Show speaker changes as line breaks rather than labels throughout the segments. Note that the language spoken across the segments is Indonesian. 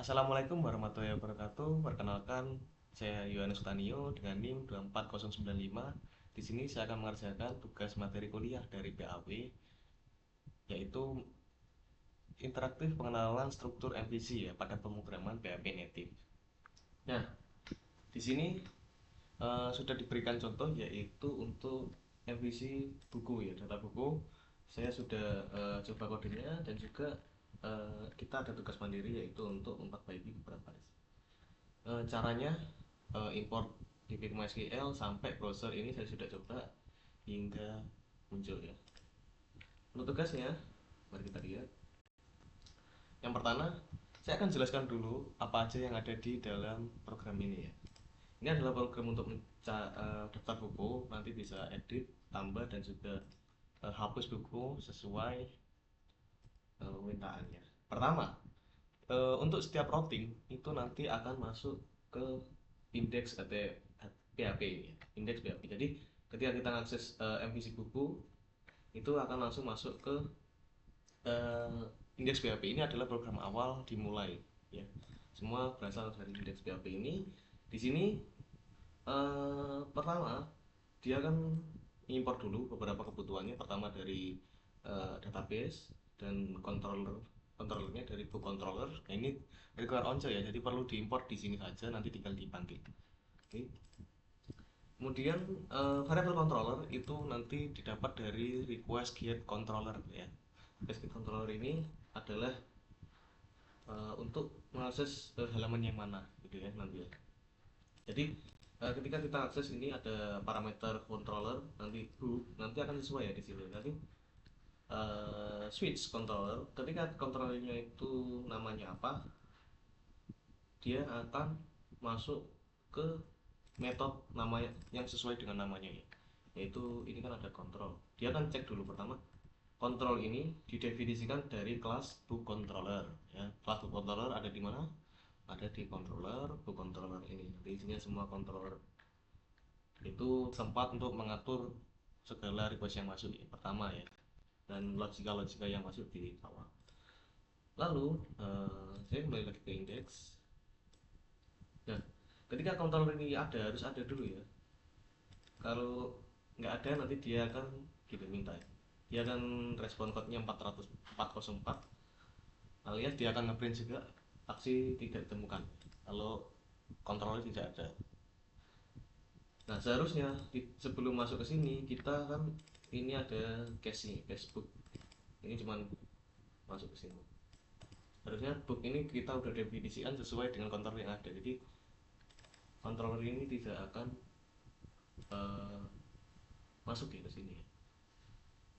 Assalamualaikum warahmatullahi wabarakatuh. Perkenalkan, saya Yohanes Tanio dengan NIM 24095. Di sini saya akan mengerjakan tugas materi kuliah dari PAW, yaitu interaktif pengenalan struktur MVC ya pada pemrograman PHP native. Nah, di sini sudah diberikan contoh yaitu untuk MVC buku ya, data buku. Saya sudah coba kodenya dan juga kita ada tugas mandiri yaitu untuk memperbaiki beberapa caranya import DB MySQL sampai browser ini saya sudah coba hingga muncul ya. Untuk tugasnya, mari kita lihat. Yang pertama, saya akan jelaskan dulu apa aja yang ada di dalam program ini ya. Ini adalah program untuk daftar buku, nanti bisa edit, tambah dan juga hapus buku sesuai permintaannya. Pertama, untuk setiap routing itu nanti akan masuk ke indeks PHP ini, indeks PHP. Jadi ketika kita akses MVC buku itu akan langsung masuk ke indeks PHP. Ini adalah program awal dimulai ya. Semua berasal dari indeks PHP ini. Di sini pertama dia akan import dulu beberapa kebutuhannya. Pertama dari database dan controllernya dari book controller. Nah, ini require once ya, jadi perlu diimport di sini saja, nanti tinggal dipanggil. Oke. Kemudian variable controller itu nanti didapat dari request get controller ya. Request get controller ini adalah untuk mengakses halaman yang mana gitu ya nanti ya. Jadi ketika kita akses ini ada parameter controller nanti book nanti akan sesuai ya di sini nanti switch controller ketika controllernya itu namanya apa dia akan masuk ke metode namanya yang sesuai dengan namanya ya. Yaitu ini kan ada kontrol dia akan cek dulu pertama kontrol ini didefinisikan dari kelas book controller ya. Kelas book controller ada di mana ada di controller book controller ini nanti isinya semua controller itu tempat untuk mengatur segala request yang masuk ya, pertama ya dan logika-logika yang masuk di bawah. Lalu saya kembali lagi ke indeks. Nah, ketika controller ini ada harus ada dulu ya. Kalau nggak ada nanti dia akan gitu minta. Dia akan respon code-nya 404 alias dia akan ngeprint juga aksi tidak ditemukan kalau controller tidak ada. Nah, seharusnya sebelum masuk ke sini kita kan ini ada cache nih, cache book. Ini cuman masuk ke sini. Harusnya book ini kita udah definisikan sesuai dengan controller yang ada. Jadi controller ini tidak akan uh, masuk ya ke sini.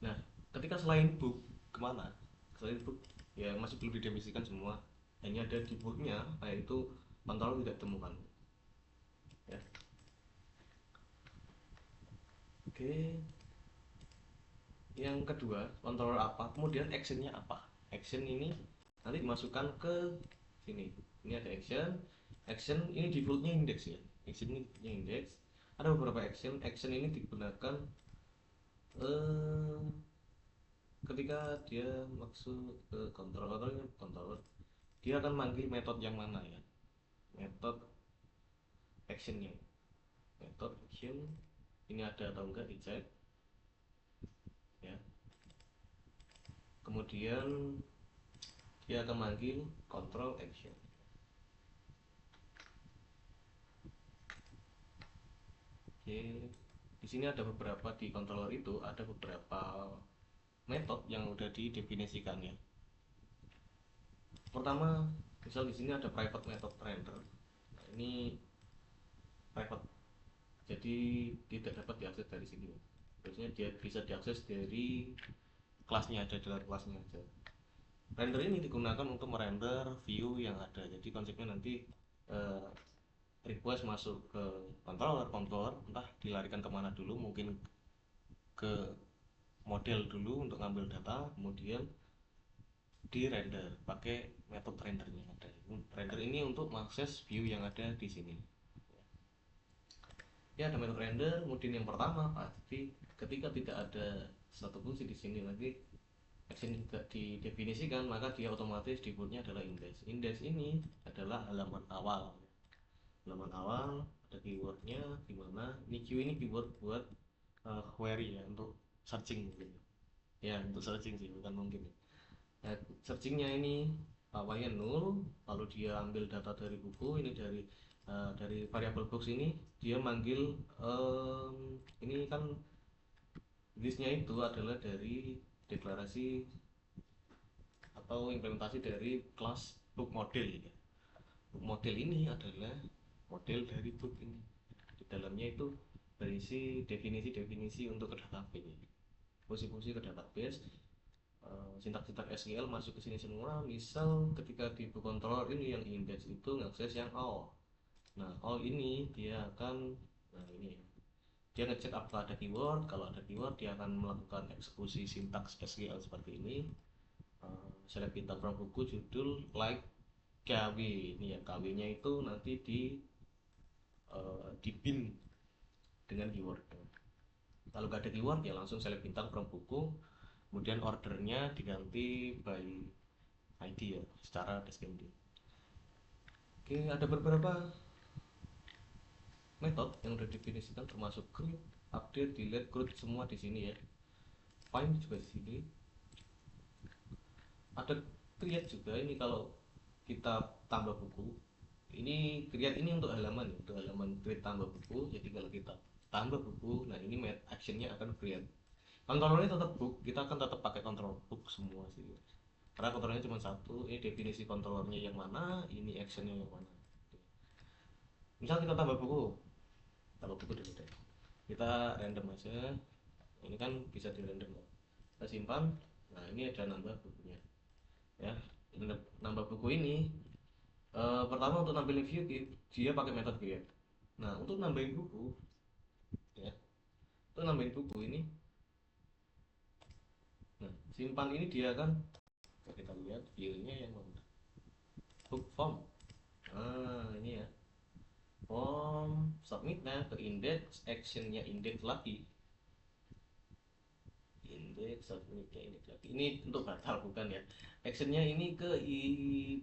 Nah, ketika selain book kemana? Selain book ya masih belum didefinisikan semua. Hanya ada di booknya, yaitu controller tidak temukan. Ya. Oke. Yang kedua, controller apa? Kemudian actionnya apa? Action ini nanti dimasukkan ke sini. Ini ada action. Action ini defaultnya index ya. Action ini index. Ada beberapa action. Action ini digunakan eh, ketika dia masuk ke controller, dia akan manggil metode yang mana ya? Metode actionnya. Metode action ini ada atau enggak dicek ya. Kemudian dia akan manggil control action. Oke, di sini ada beberapa di controller itu ada beberapa metode yang udah didefinisikan ya. Pertama, misal di sini ada private method render. Nah, ini private, jadi tidak dapat diakses dari sini. Biasanya dia bisa diakses dari kelasnya aja, dari kelasnya aja. Render ini digunakan untuk merender view yang ada. Jadi konsepnya nanti eh, request masuk ke controller entah dilarikan kemana dulu, mungkin ke model dulu untuk ngambil data, kemudian di render pakai metode rendernya ada. Render ini untuk mengakses view yang ada di sini. Ya ada metode render. Kemudian yang pertama pasti ketika tidak ada satu fungsi di sini lagi action tidak didefinisikan, maka dia otomatis defaultnya adalah index. Index ini adalah halaman awal. Halaman awal ada keywordnya, dimana ini Q ini keyword buat query ya, untuk searching mungkin ya, untuk searching sih, bukan mungkin. Nah, searchingnya ini awalnya nol, lalu dia ambil data dari buku ini, dari variable box ini dia manggil, ini kan listnya itu adalah dari deklarasi atau implementasi dari kelas book model ya. Book model ini adalah model dari book ini, di dalamnya itu berisi definisi-definisi untuk ke database, fungsi-fungsi ke database, sintak-sintak SQL masuk ke sini semua. Misal ketika di book controller ini yang index itu ngakses yang all. Nah, all ini dia akan, nah ini dia ngecek apakah ada keyword. Kalau ada keyword dia akan melakukan eksekusi sintaks SQL seperti ini. Select bintang from buku, judul, like, KW. Ini ya, KW nya itu nanti di bin dengan keyword. Kalau gak ada keyword ya langsung select bintang from buku, kemudian ordernya diganti by ID ya, secara descending. Oke, ada beberapa metode yang udah definisikan, termasuk create, update, delete, create, semua di sini ya. Find juga di sini. Ada create juga, ini kalau kita tambah buku. Ini create ini untuk halaman ya, untuk halaman create tambah buku. Jadi kalau kita tambah buku, nah ini actionnya akan create. Kontrolnya tetap book, kita akan tetap pakai kontrol book semua sih. Karena kontrolnya cuma satu, ini definisi kontrolnya yang mana, ini actionnya yang mana. Misal kita tambah buku dulu deh. Kita random aja. Ini kan bisa di random loh. Kita simpan. Nah ini ada nambah bukunya. Ya, nambah buku ini. Pertama untuk nampilin view dia pakai metode create. Nah untuk nambahin buku, ya, untuk nambahin buku ini, nah simpan ini dia kan, kita lihat viewnya yang mana, book form. Nah ini ya, form submit, nah ke index, actionnya index lagi, index submitnya index lagi. Ini untuk batal bukan ya, actionnya ini ke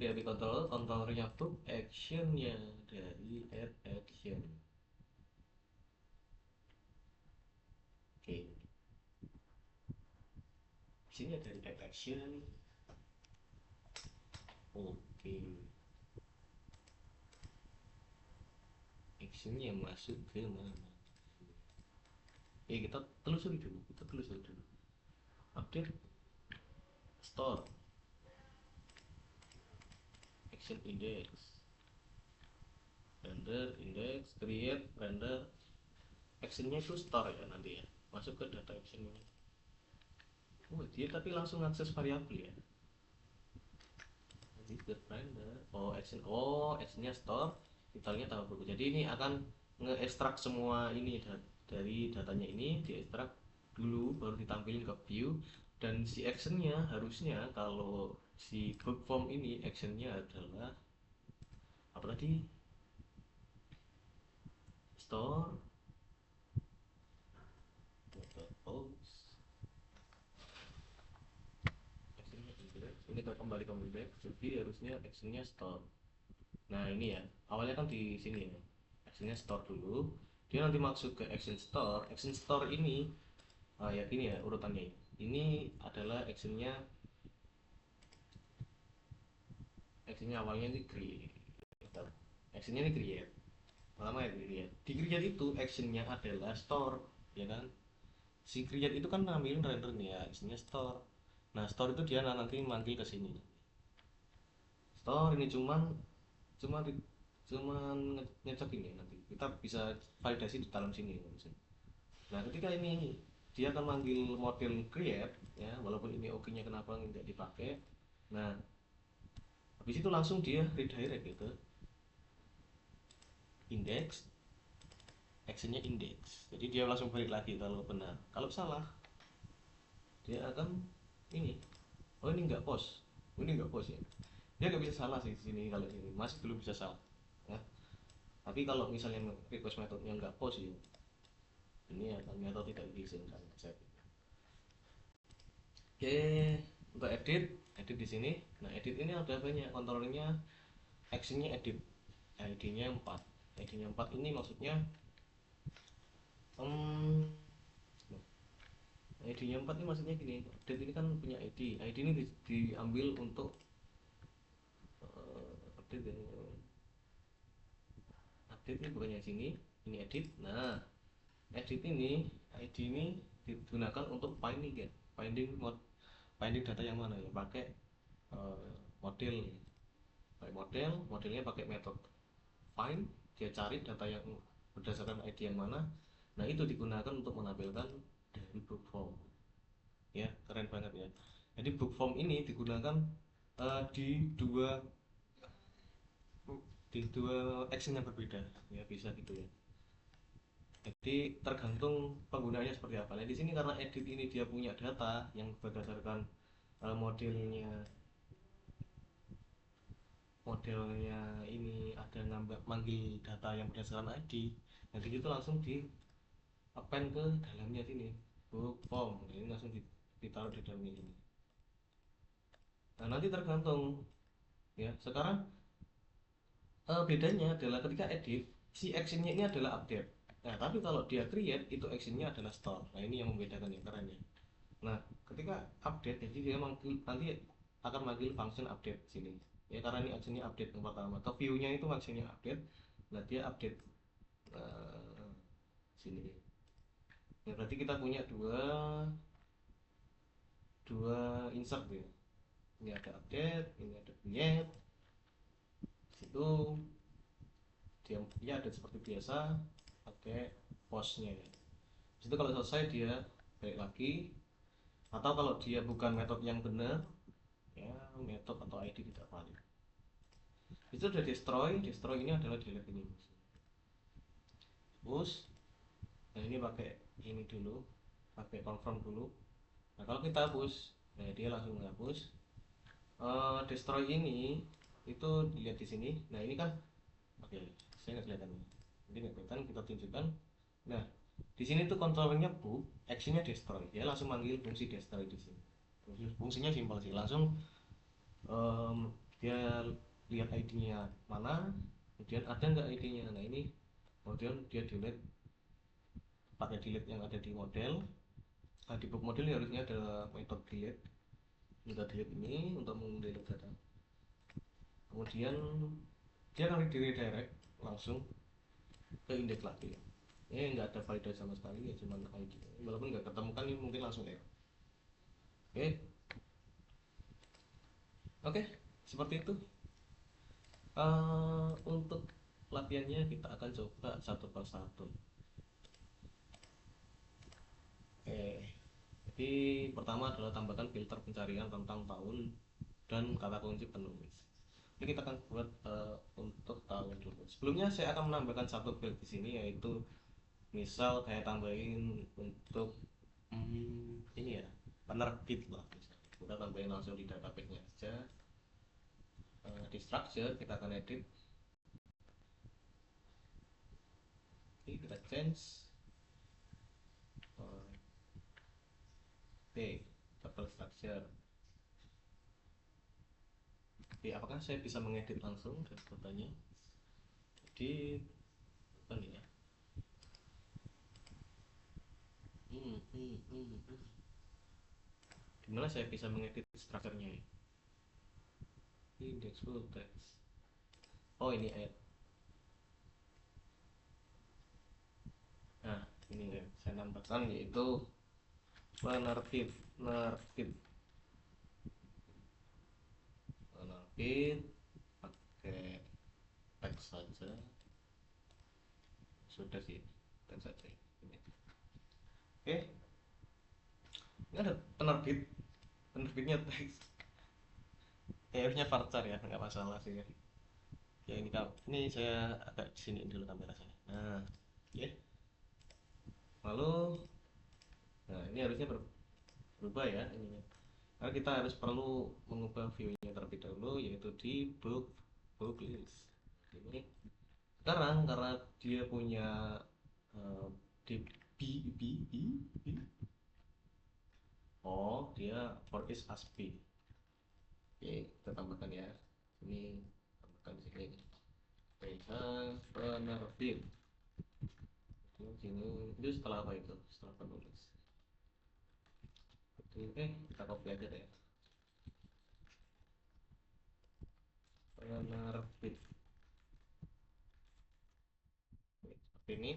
PHP controller, controllernya book, actionnya dari add action. Oke, sini ada dari add action. Oke, actionnya masuk ke mana? Kita telusuri dulu, update store, action index, render index, create, render. Actionnya itu store ya nanti ya, masuk ke data action ini. Dia tapi langsung akses variabel ya, nanti ke render. Actionnya store, detailnya tambah buku. Jadi ini akan nge-extract semua ini dari datanya, ini diekstrak dulu baru ditampilin ke view. Dan si actionnya harusnya, kalau si book form ini actionnya adalah apa tadi, store ini kembali ke index, jadi harusnya actionnya store. Nah ini ya, awalnya kan di sini ya, actionnya store dulu, dia nanti masuk ke action store ini. Ya gini ya urutannya, ini adalah actionnya awalnya ini create, actionnya ini create. Pertama ya create, di create itu actionnya adalah store ya kan. Si create itu kan ngambilin render nih ya, actionnya store. Nah store itu dia nanti manggil ke sini. Store ini cuman cuman ngecek ini, nanti kita bisa validasi di dalam sini. Nah ketika ini dia akan manggil model create ya, walaupun ini oke-nya kenapa nggak dipakai. Nah habis itu langsung dia redirect gitu, index, actionnya index, jadi dia langsung balik lagi kalau benar. Kalau salah dia akan ini, ini nggak post, ya. Dia nggak bisa salah sih di sini, kalau ini masih belum bisa salah ya. Tapi kalau misalnya request metodenya nggak post ya, ini akan metode tidak diizinkan. Oke, Untuk edit di sini. Nah, edit ini ada banyak kontrolnya, actionnya edit. ID-nya 4. ID-nya 4 ini maksudnya ID-nya 4 ini maksudnya gini, update ini kan punya ID. ID ini diambil untuk update ya. Update ini bukannya sini, ini edit. Nah, edit ini ID ini digunakan untuk finding ya. Finding data yang mana ya, pakai model. Modelnya pakai metode find, dia cari data yang berdasarkan ID yang mana. Nah, itu digunakan untuk menampilkan dari book form. Ya, keren banget ya. Jadi book form ini digunakan di dua action yang berbeda ya, bisa gitu ya. Jadi tergantung penggunaannya seperti apa. Nah, di sini karena edit ini dia punya data yang berdasarkan modelnya ini ada nambah manggil data yang berdasarkan ID. Nanti itu langsung di append ke dalamnya sini, book form ini langsung ditaruh di dalamnya ini. Nah, nanti tergantung ya. Sekarang bedanya adalah ketika edit, si actionnya ini adalah update. Nah, tapi kalau dia create, itu actionnya adalah store. Nah, ini yang membedakan ya, keren ya. Nah, ketika update, jadi dia manggil, nanti akan manggil function update sini ya, karena ini actionnya update yang pertama. Ke view-nya itu actionnya update. Nah, dia update sini ya. Berarti kita punya dua insert ya. Ini ada update, ini ada create. Situ dia ada seperti biasa pakai postnya ya. Situ kalau selesai dia balik lagi, atau kalau dia bukan metode yang benar ya, metode atau ID tidak valid. Itu udah destroy ini adalah delete ini, push. Nah, ini pakai ini dulu, pakai confirm dulu. Nah, kalau kita hapus, nah dia langsung menghapus. Destroy ini itu dilihat di sini. Nah, ini kan oke, saya nggak kelihatan ini nggak kelihatan, kita tunjukkan. Nah, di sini tuh kontrolnya book, actionnya destroy. Dia langsung manggil fungsi destroy di sini. Fungsinya simpel sih, langsung dia lihat ID-nya mana, kemudian ada nggak ID-nya. Nah, ini kemudian dia delete, pakai delete yang ada di model. Nah, di book model harusnya ada metode delete. Kita delete ini untuk mendelete data. Kemudian dia akan redirect langsung ke indeks lagi. Ini nggak ada faedah sama sekali ya, cuman ID. Walaupun nggak ketemukan, ini mungkin langsung error. Oke, seperti itu. Untuk latihannya kita akan coba satu persatu. Jadi pertama adalah tambahkan filter pencarian tentang tahun dan kata kunci penulis. Ini kita akan buat untuk tahun dulu. Sebelumnya saya akan menambahkan satu field di sini, yaitu misal kayak tambahin untuk ini ya, penerbit lah. Kita tambahin langsung di database-nya aja. Di structure kita akan edit. Oke, kita change. Table structure. Oke, apakah saya bisa mengedit langsung dari kotanya? Edit apa nih ya? Gimana saya bisa mengedit strukturnya ya? Index full text. Oh, ini add. Nah, ini ya, saya nambahkan yaitu penerbit. Penerbit pakai teks saja. Sudah sih, teks saja. Oke, ini ada penerbitnya teks. Harusnya varchar ya, nggak masalah sih ya. Ya, ini saya agak sini dulu kamera saya. Nah, oke. Lalu, nah ini harusnya berubah ya ininya. Karena kita harus perlu mengubah view-nya terlebih dahulu, yaitu di book list. Ini sekarang karena dia punya di B, oh dia for is as B. Oke, kita tambahkan ya. Ini tambahkan di sini. PH penerbit. Ini sini. Itu setelah apa itu? Setelah penulis. Oke, kita copy aja deh. Penerbit. Seperti ini.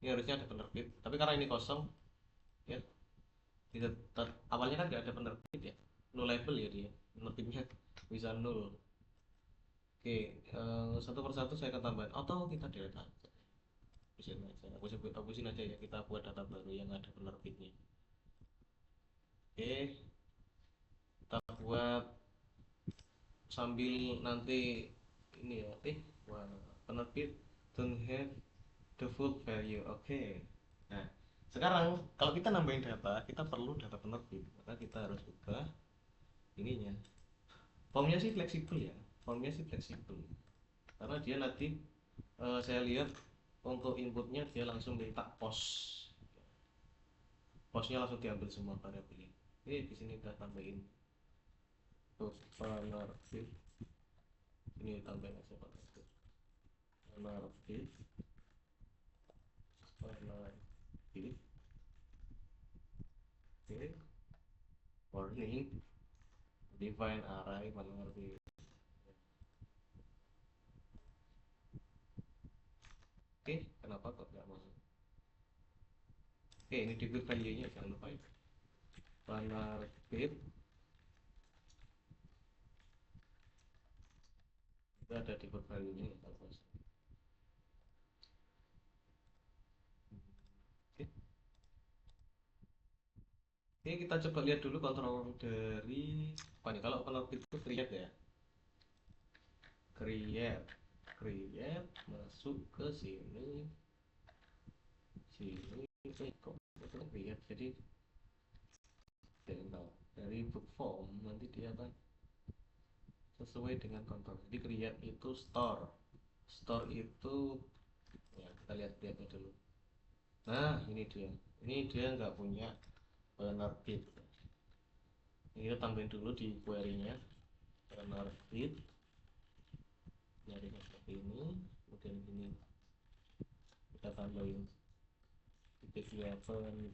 Ini harusnya ada penerbit. Tapi karena ini kosong, ya. Awalnya kan nggak ada penerbit ya. No label ya dia. Penerbitnya bisa nol. Oke, satu persatu saya akan tambahin atau kita delete aja. Hapusin aja. Hapusin aja ya. Kita buat data baru yang ada penerbitnya. Oke, kita buat sambil nanti ini ya. Wah, penerbit don't have the full value. Oke. Nah, sekarang kalau kita nambahin data, kita perlu data penerbit. Maka kita harus ubah ininya. Formnya sih fleksibel ya. Formnya sih fleksibel. Karena dia nanti saya lihat untuk inputnya dia langsung minta posnya langsung diambil semua variabel ini di sini kita tambahin tuh penerbit ini tambahin aja penerbit penerbit penerbit oke warning define array penerbit oke kenapa kok nggak masuk oke ini debut value nya jangan lupa ya penerbit itu ada debut value nya nggak tahu. Oke. Oke, kita coba lihat dulu kontrol dari apa nih? Kalau penerbit itu create ya. Create masuk ke sini kok itu create jadi dari book form nanti dia akan sesuai dengan kontrol. Jadi create itu store itu ya kita lihatnya dulu. Nah ini dia nggak punya penerbit. Ini kita tambahin dulu di query nya penerbit nyarinya seperti ini kemudian ini kita tambahin titik level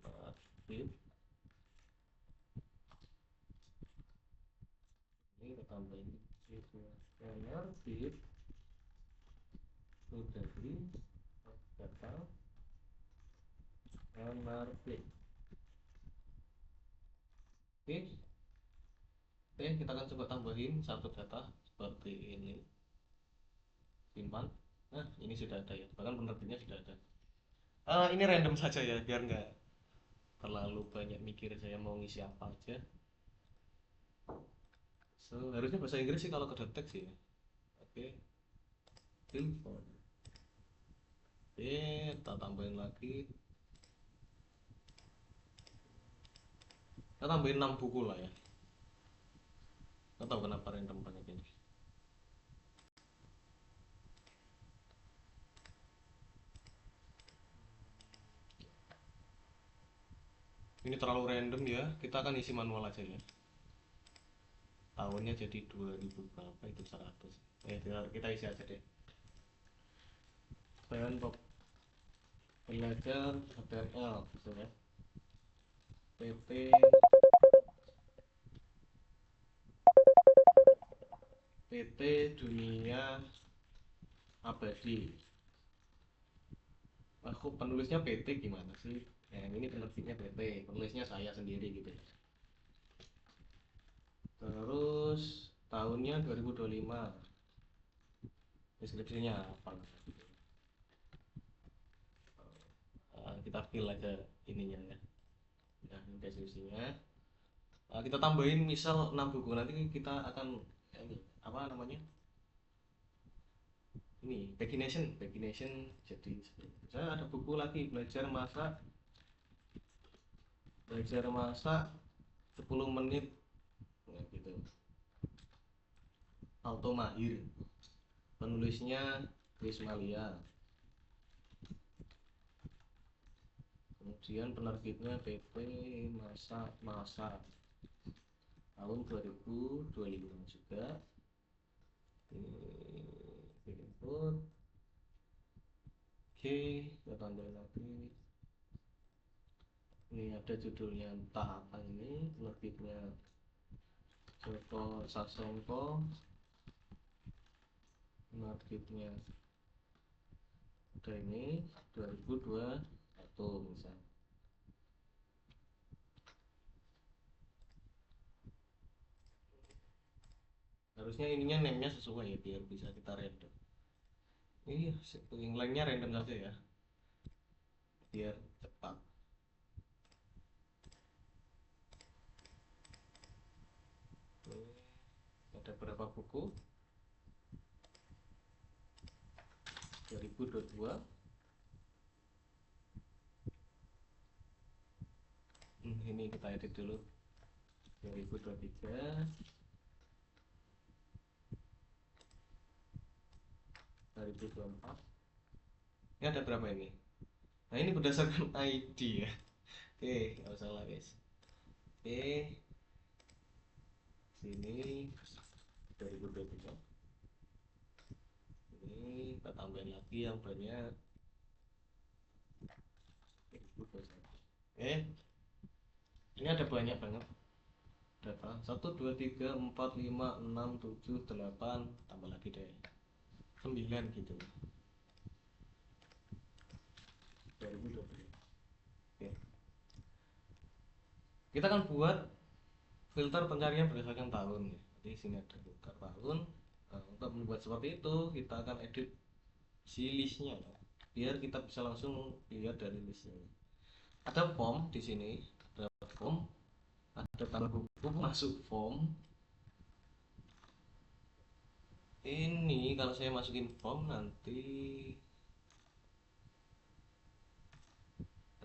penerbit ini kita tambahin titik penerbit dari data penerbit. Oke, kita akan coba tambahin satu data seperti ini simpan. Nah ini sudah ada ya bahkan penerbitnya sudah ada. Ini random saja ya biar nggak terlalu banyak mikir saya mau ngisi apa aja. So harusnya bahasa Inggris sih kalau kedetek sih ya. Oke, telepon. Oke, kita tambahin lagi. Kita tambahin 6 buku lah ya. Nggak tahu kenapa random banyak ini. Ini terlalu random ya. Kita akan isi manual aja ya. Tahunnya jadi 2000 berapa itu 100. Kita isi aja deh. Pop belajar HTML gitu ya. PT dunia abadi. Aku penulisnya PT gimana sih? Ya, ini penerbitnya PT, penulisnya saya sendiri gitu ya. Terus tahunnya 2025. Deskripsinya apa? Kita fill aja ininya ya. Nah, ini deskripsinya. Kita tambahin misal 6 buku nanti kita akan ini apa namanya? Ini pagination jadi saya ada buku lagi belajar masak 10 menit nah, gitu auto mahir penulisnya Krismalia kemudian penerbitnya PP masak tahun 2025 juga. Ini input. Oke, kita tambahin lagi. Ini ada judulnya entah apa ini, penerbitnya Joko Sasongko, penerbitnya ada ini 2021 misalnya. Harusnya ininya name-nya sesuai ya biar bisa kita random. Ini yang lainnya random saja ya biar cepat. Ini ada berapa buku? 2022. Ini kita edit dulu. 2023. 2024. Ini ada berapa ini? Nah ini berdasarkan ID ya. Oke, nggak salah guys. Oke, sini 2023. Ini kita tambahin lagi yang banyak. 2021. Oke, ini ada banyak banget data. 1, 2, 3, 4, 5, 6, 7, 8. Tambah lagi deh 9 gitu. 2020. Oke. Kita akan buat filter pencarian berdasarkan tahun ya. Jadi sini ada filter tahun. Nah, untuk membuat seperti itu kita akan edit si listnya ya. Biar kita bisa langsung lihat dari listnya. Ada form di sini, ada form, ada tambah buku masuk form. Ini kalau saya masukin form nanti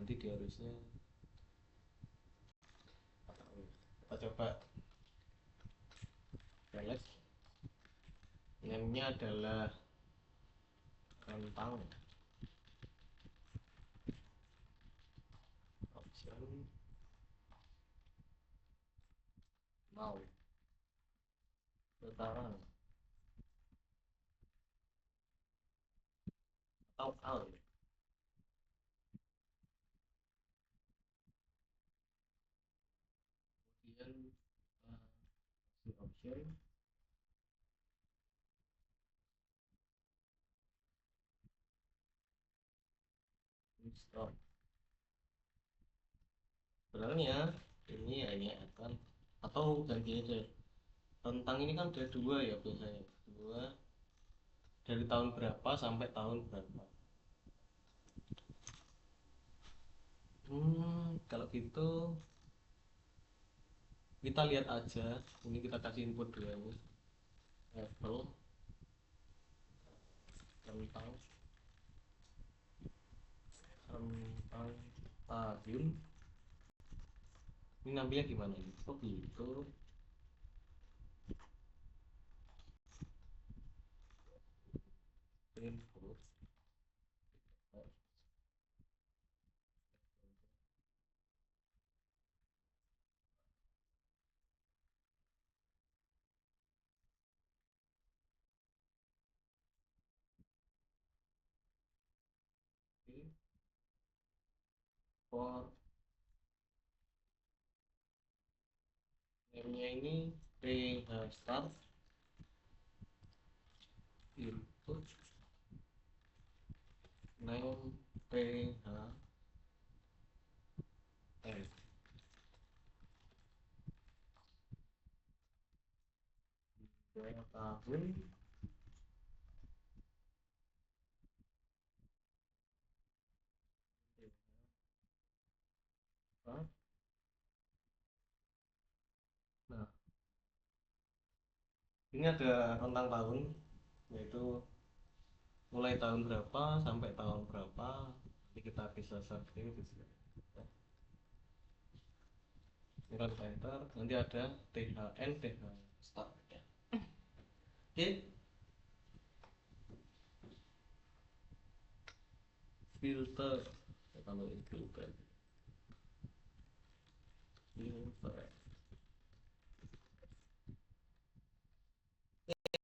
dia harusnya kita coba select. Name-nya adalah rentang option mau sekarang atau out. Kemudian option stop. Sebenarnya ini akan atau ganti aja. Tentang ini kan ada dua ya biasanya. Dua dari tahun berapa sampai tahun berapa. Kalau gitu kita lihat aja. Ini kita kasih input dulu ini. Level tentang tahun. Ini nampilnya gimana ini? Oh gitu. Input. For name-nya ini start input name tahun berapa. Nah ini ada rentang tahun yaitu mulai tahun berapa sampai tahun berapa. Jadi kita bisa search ini di sini. Ini kalau kita enter nanti ada THN start ya. Oke, filter kalau ini filter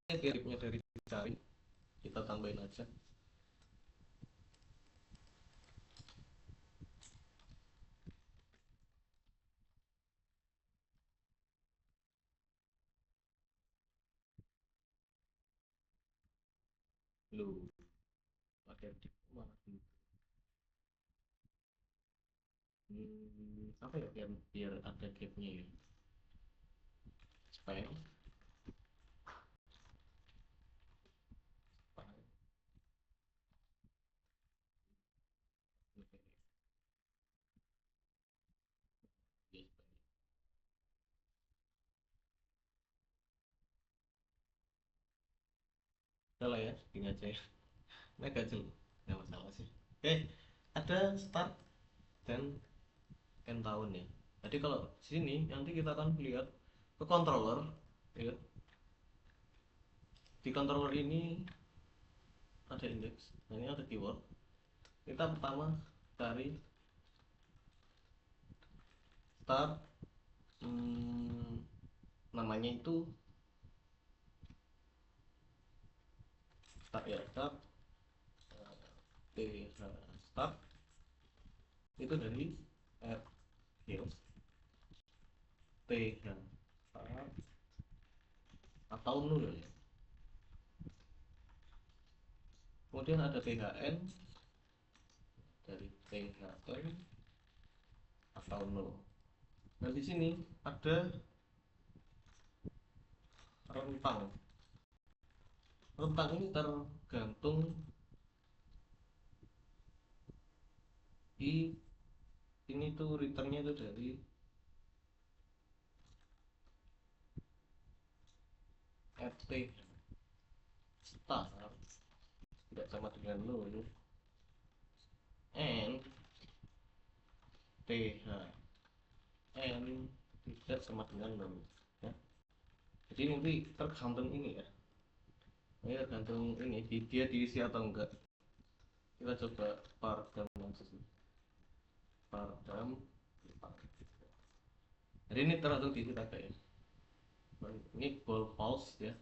Miripnya dari cari, kita tambahin aja. Lu pakai di mana? Apa ya, biar ada gapnya ya, supaya udah lah ya, gini aja ya. Nah, gak nggak masalah sih. Oke, ada start dan end tahun ya. Jadi kalau sini nanti kita akan lihat ke controller ya. Di controller ini ada index, nah ini ada keyword. Kita pertama cari start, namanya itu start ya, start th start itu dari add heels th start atau nul ya. Kemudian ada thn dari thn atau nol. Nah di sini ada rentang. Rentang ini tergantung di ini tuh returnnya itu dari rt start tidak sama dengan nol and th n tidak sama dengan nol ya. Jadi nanti tergantung ini ya, ini tergantung ini dia diisi atau enggak. Kita coba pardam pardam. Jadi ini tergantung diisi apa ya. Ini ball false ya.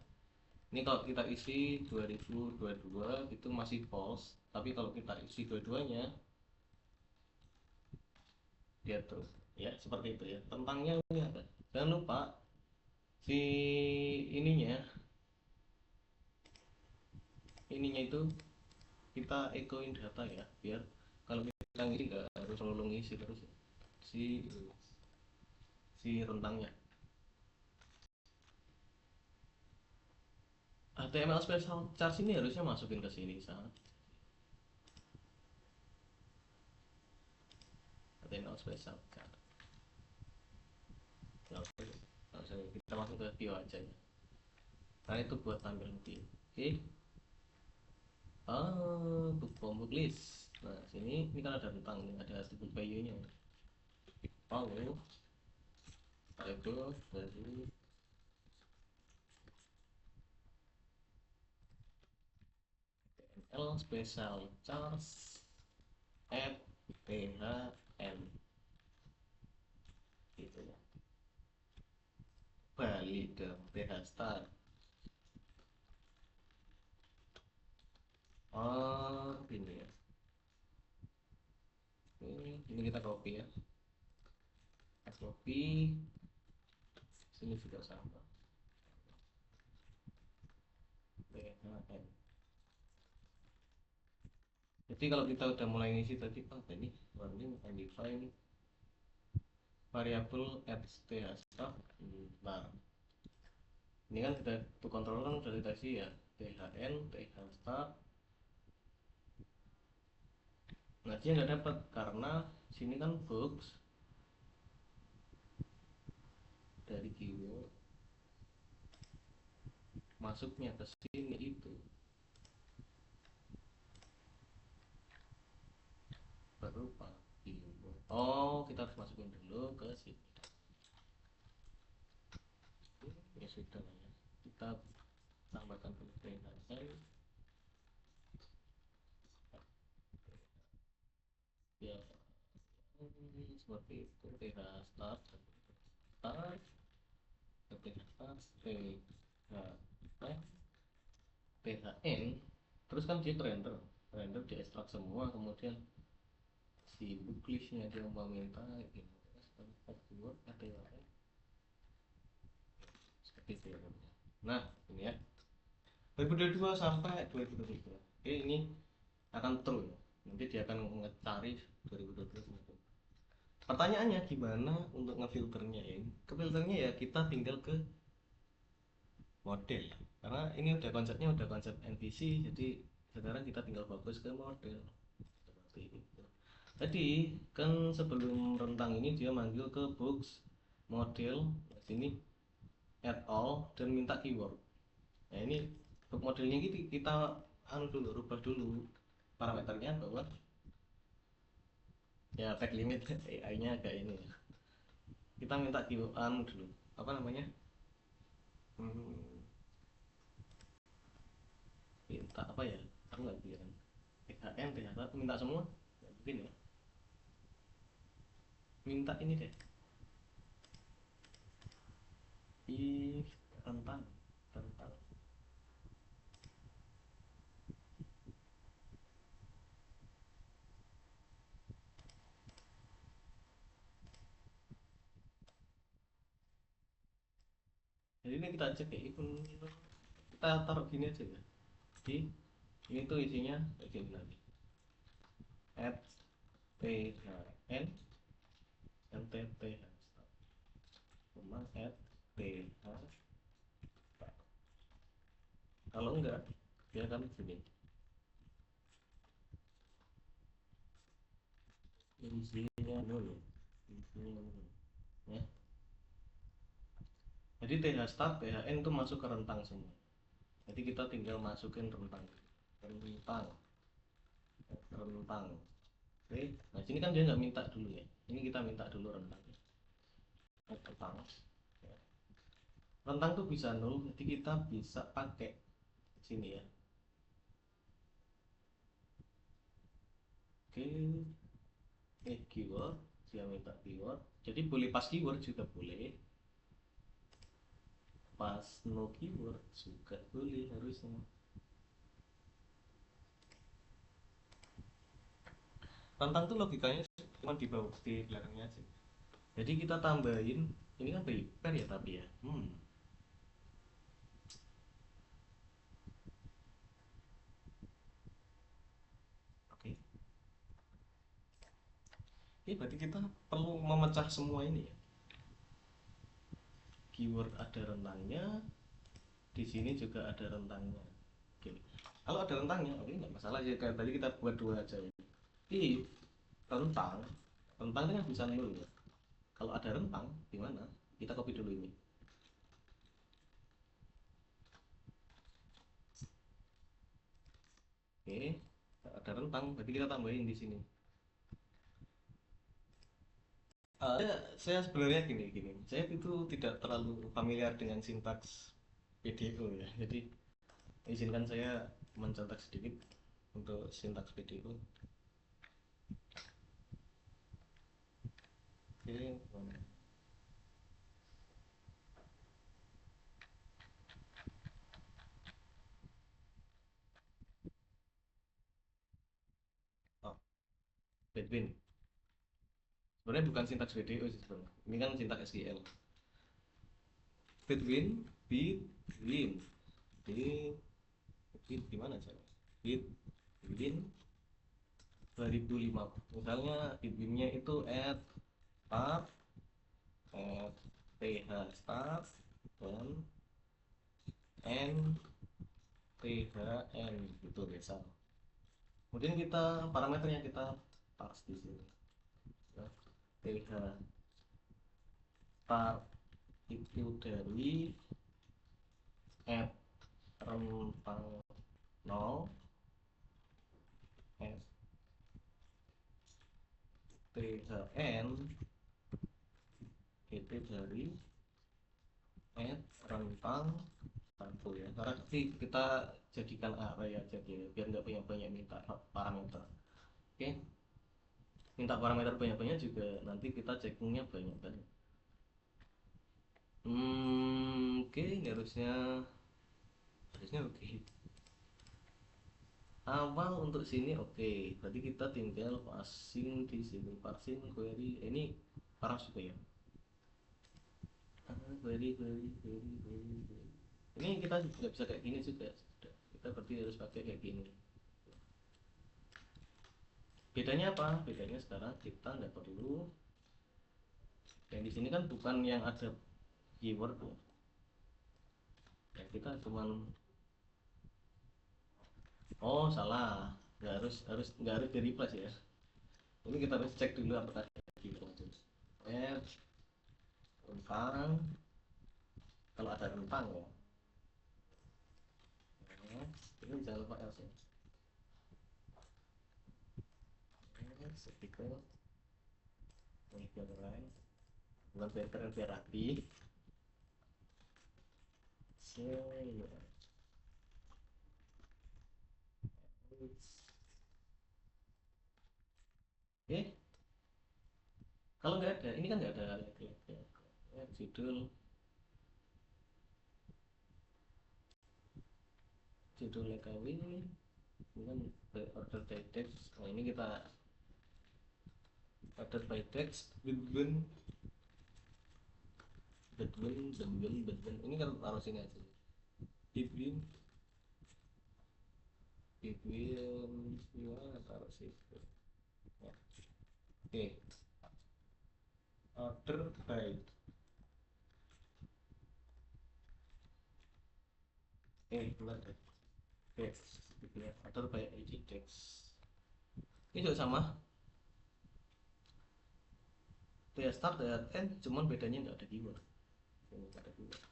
Ini kalau kita isi 2022 itu masih false, tapi kalau kita isi dua-duanya dia terus ya, seperti itu ya. Tentangnya ini ada. Jangan lupa si ininya itu kita echoin data ya, biar kalau kita ngisi nggak harus selalu ngisi terus ya, si rentangnya. HTML special charge ini harusnya masukin ke sini saat HTML special charge. Nah, kita masuk ke view aja ya, karena itu buat tampilan view. Oke. Book form, book list. Nah sini ini kan ada rentang nih, ada atribut value nya. Value dari HTML special charge add thn gitu ya, balik ke th start. Ini ya, ini kita copy ya, copy sini juga sama thn. Jadi kalau kita udah mulai ngisi tadi, ini warning undefined variable at th start. Nah ini kan kita to controller kan udah deteksi ya, thn th start. Nah dia nggak dapat karena sini kan box dari keyword masuknya ke sini itu berupa keyword. Kita harus masukin dulu ke sini. Ya sudah lah ya, kita tambahkan penjelasan ya, seperti itu. th start start th start th phn, terus kan dia render di ekstrak semua, kemudian si booklistnya dia mau minta gitu, keyword ada yang lain seperti itu ya. Nah ini ya 2022 sampai 2023, oke ini akan true ya, nanti dia akan ngecari 2022. Pertanyaannya gimana untuk ngefilternya ini? Kefilternya ya kita tinggal ke model, karena ini udah konsepnya udah konsep NPC, jadi sekarang kita tinggal fokus ke model seperti itu. Tadi kan sebelum rentang ini dia manggil ke box model sini add all dan minta keyword. Nah ini box modelnya kita anu dulu, rubah dulu parameternya bahwa ya tag limit AI-nya agak ini ya. Kita minta keyword anu dulu, apa namanya? Hmm, minta apa ya? Aku nggak pikiran. THM, THK, aku minta semua. Nggak mungkin ya. Minta ini deh. Ih, rentang, rentang. Jadi ini kita cek ya, kita taruh gini aja ya. Di ini tuh isinya kayak gini nanti. Add THN NTTH cuma add TH. Kalau enggak dia akan gini. Isinya nol. Isinya nol. Ya. Jadi TH start, THN itu masuk ke rentang semua. Jadi kita tinggal masukin rentang, rentang, rentang. Oke, nah sini kan dia nggak minta dulu ya. Ini kita minta dulu rentang. Rentang. Ya. Rentang tuh bisa nol, jadi kita bisa pakai sini ya. Oke, keyword, dia minta keyword. Jadi boleh pas keyword juga boleh, pas no keyword juga boleh harusnya. Rentang tuh logikanya cuma di bawah di belakangnya aja. Jadi kita tambahin, ini kan pair ya tapi ya. Oke. Ini berarti kita perlu memecah semua ini ya. Keyword ada rentangnya, di sini juga ada rentangnya. Oke. Kalau ada rentangnya, oke nggak masalah ya. Kayak tadi kita buat dua aja ya. If rentang, rentang itu kan bisa nol ya. Kalau ada rentang, gimana? Kita copy dulu ini. Oke, ada rentang, berarti kita tambahin di sini. Saya sebenarnya gini, saya itu tidak terlalu familiar dengan sintaks PDO ya. Jadi izinkan saya mencontek sedikit untuk sintaks PDO. Oke, oh, Bedwin. Sebenarnya bukan sintaks PDO sih sebenarnya. Ini kan sintaks SQL. Bedwin, Bedwin, Bedwin gimana cara? Bedwin 2005. Misalnya Bedwinnya itu at start, at th start, dan n thn gitu biasa. Kemudian kita parameternya kita pas di sini. Ya, th start itu dari at rentang 0, at thn itu dari at rentang 1 ya, karena nanti kita jadikan array aja ya, biar nggak banyak-banyak minta parameter. Oke, minta parameter banyak-banyak juga nanti kita checkingnya banyak kan. Oke, ini harusnya oke. awal untuk sini oke. Berarti kita tinggal passing di sini, passing query ini parah juga ya. Query. Ini kita nggak bisa kayak gini juga. Kita berarti harus pakai kayak gini. Bedanya apa? Bedanya sekarang kita nggak perlu yang di sini kan bukan yang ada keyword ya. Ya kita cuman oh salah, nggak harus di replace ya. Ini kita harus cek dulu apakah ada keyword. Add rentang, kalau ada rentang ya. Nah, ini jangan lupa else ya. Artikel, ini biar keren, bukan biar keren biar rapi. So, oke, kalau nggak ada, ini kan nggak ada lagi ya, judulnya kawin, ini kan order by text. Nah ini kita order by text, bedwen, ini kan taruh sini aja. Between gimana taruh situ ya. Oke, order by bulan deh text gitu ya, order by id text. Ini juga sama, dia start dan end, cuman bedanya nggak ada keyword. Nggak ada keyword.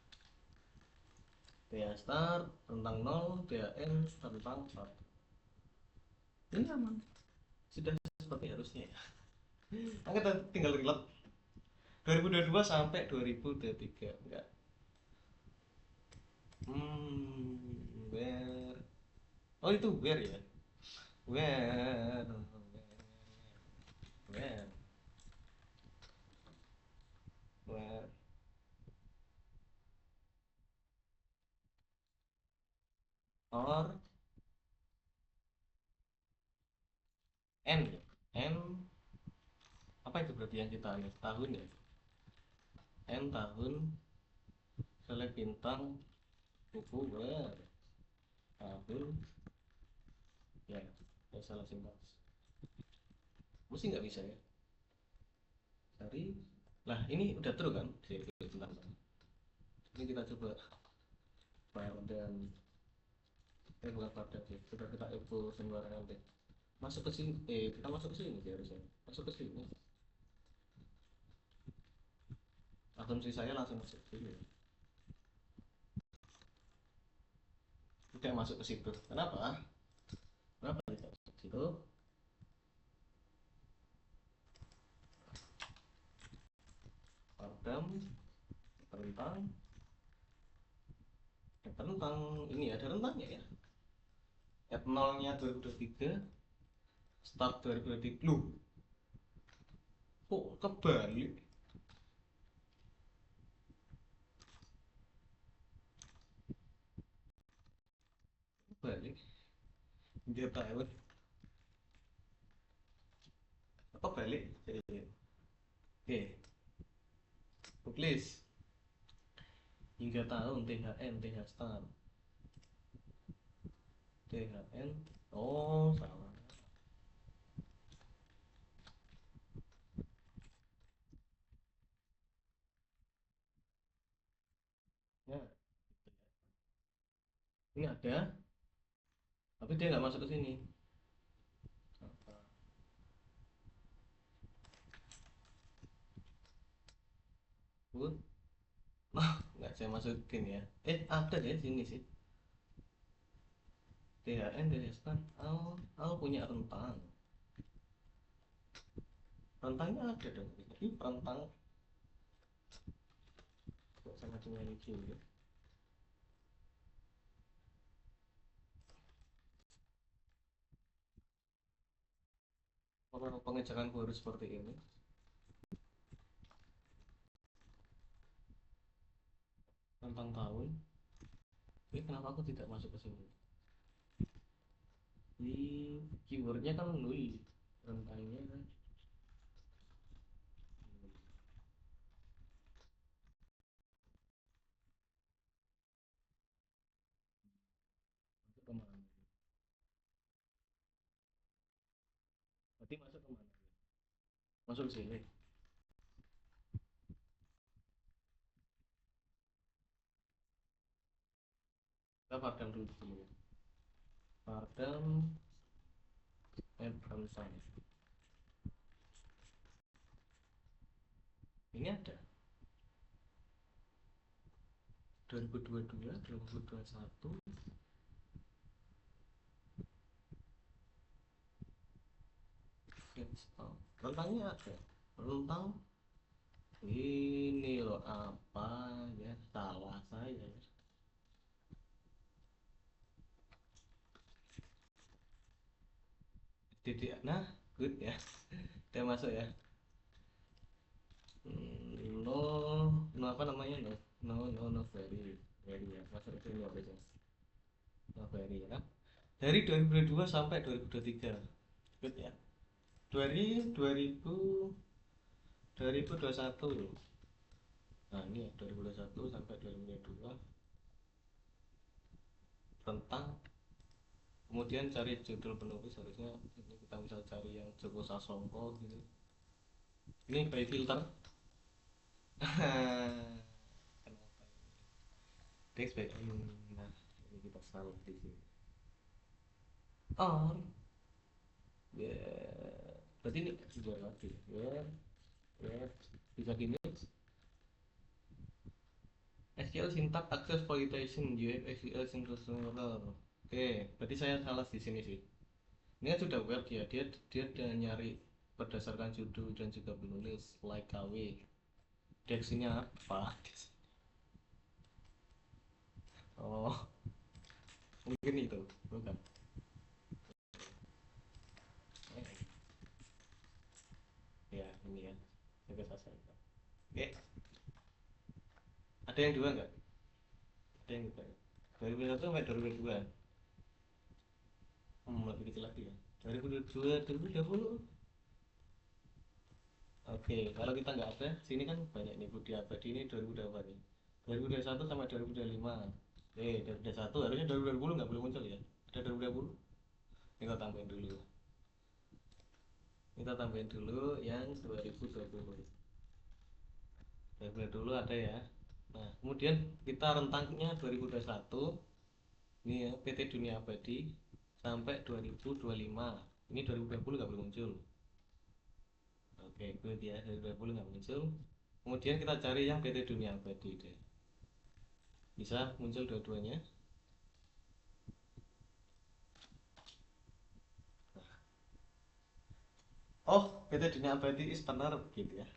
Dia start tentang 0, dia end tentang 1. Ini aman, sudah seperti harusnya ya. Nah, kita tinggal reload 2022 sampai 2023 enggak. Where, oh itu where ya, where where or n ya. N apa itu berarti yang kita lihat tahun ya, n tahun, select bintang, buku where tahun ya. Ya salah sintaks, mesti nggak bisa ya, cari lah. Ini udah true kan, sebentar, ini kita coba dan bukan pada sih, sudah kita echo sembarangan deh. Masuk ke sini, kita masuk ke sini sih harusnya, masuk ke sini. Asumsi saya langsung masuk ke sini, tidak masuk ke situ. Kenapa tidak masuk ke situ? Padam rentang ini ada rentangnya ya. At 0-nya 2023, start 2023. Loh, kok kebalik? Kebalik. Dia tahu apa balik? Oke, please. Hingga tahun THN, TH start, THN. Oh, salah. Ya, ini ada, tapi dia nggak masuk ke sini. Good. Nah, nggak saya masukin ya. Ada ya sini sih. THN dari start. Al punya rentang. Rentangnya ada dong. Jadi rentang kok sama dengan ini. Kalau pengejaranku harus seperti ini. Rentang tahun. Kenapa aku tidak masuk ke sini? Di keywordnya kan null, rentangnya kan masuk kemana? Berarti masuk kemana? Masuk sini. Kita pardal dulu dulu ya. Pardal Branson. Ini ada 2022, 2021. Rentangnya ada. Rentang ini loh apa ya, salah saya. Titik, nah good ya. Kita masuk ya. No, no apa namanya, no very very ya, masuk ke sini aja. No very ya. Dari 2022 sampai 2023 good ya. 2021. Nah ini ya 2021 sampai 2022 tentang, kemudian cari judul penulis. Harusnya ini kita bisa cari yang Joko Sasongko gitu. Ini by filter. Kenapa ini? Thanks by nah ini kita salah di sini. Or ya, berarti ini juga lagi ya, ya bisa gini. SQL syntax access exploitation UF SQL syntax error. Oke, berarti saya salah di sini sih. Ini kan sudah web ya, dia udah nyari berdasarkan judul dan juga penulis like KW. Deksinya apa? Oh, mungkin itu, bukan? Ya, ini ya. Saya selesai. Oke, ada yang dua nggak? Ada yang dua. 2001 sampai 2002. Lebih kecil lagi ya. 2002, 2020. Oke, kalau kita nggak ada, sini kan banyak nih Budi Abadi ini 2000 berapa nih? 2021 sampai 2025. 2021 harusnya 2020 nggak boleh muncul ya. Ada 2020. Kita tambahin dulu. Kita tambahin dulu yang 2020. 2020 dulu ada ya. Nah, kemudian kita rentangnya 2021. Ini ya, PT Dunia Abadi sampai 2025. Ini 2020 nggak boleh muncul. Oke, good ya. 2020 nggak muncul. Kemudian kita cari yang PT Dunia Abadi deh. Bisa muncul dua-duanya. Oh, PT Dunia Abadi is benar gitu ya.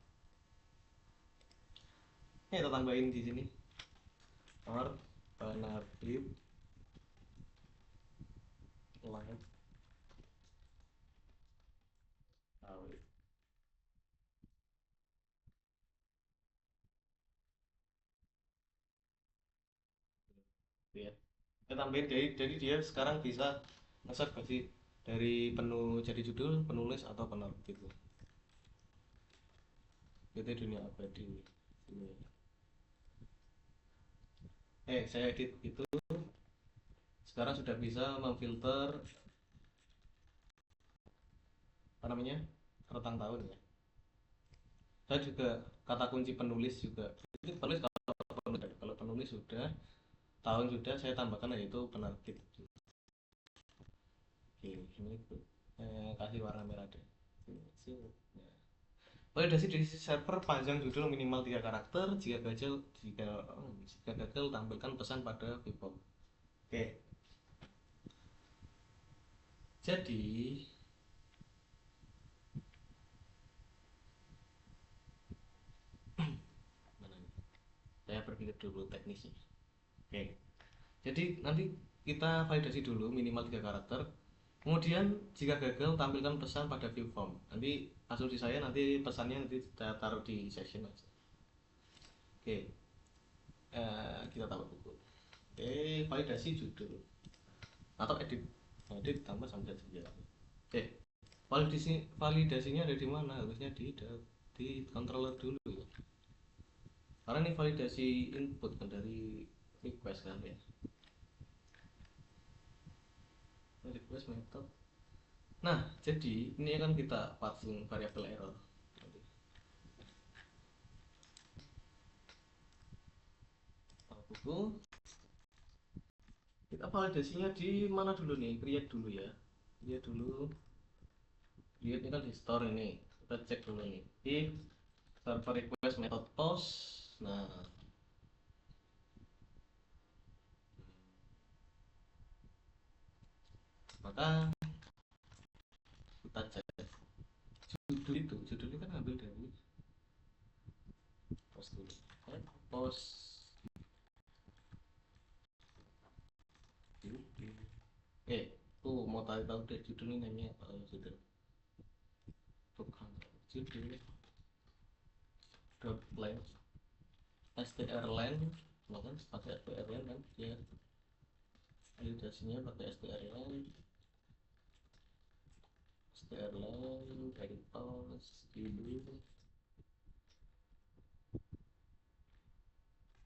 Ini kita tambahin di sini. Or penerbit live awet. Ya. Kita tambahin, jadi dia sekarang bisa ngeset bagi dari jadi judul, penulis atau penerbit. PT Dunia Abadi ini. Saya edit itu, sekarang sudah bisa memfilter apa namanya, rentang tahun ya. Saya juga kata kunci penulis juga. Ini penulis, kalau penulis sudah, tahun sudah, saya tambahkan yaitu penerbit. Oke, ini kasih warna merah deh. Ya. Validasi dari server, panjang judul minimal 3 karakter. Jika gagal tampilkan pesan pada Vipop. Oke. Jadi mana nih? Saya berpikir dulu teknisnya. Oke. Jadi nanti kita validasi dulu minimal 3 karakter. Kemudian jika gagal tampilkan pesan pada view form. Nanti asumsi saya nanti pesannya nanti kita taruh di session aja. Oke. Kita taruh buku. Validasi judul atau edit. Nah, dia ditambah sampai saja. Validasinya ada di mana? Harusnya di controller dulu ya. Karena ini validasi input kan dari request kan ya. Request method. Nah, jadi ini kan kita parsing variabel error. Buku. Kita validasinya di mana dulu nih? Create dulu ya. Create dulu. Lihat ini kan di store ini. Kita cek dulu nih. If server request method post. Nah, maka kita cek judul itu kan ambil dari post dulu. Post tuh mau tahu deh judul ini namanya apa judul? Bukan judul dot line strlen, bahkan pakai strlen kan dia validasinya pakai strlen dari post dulu.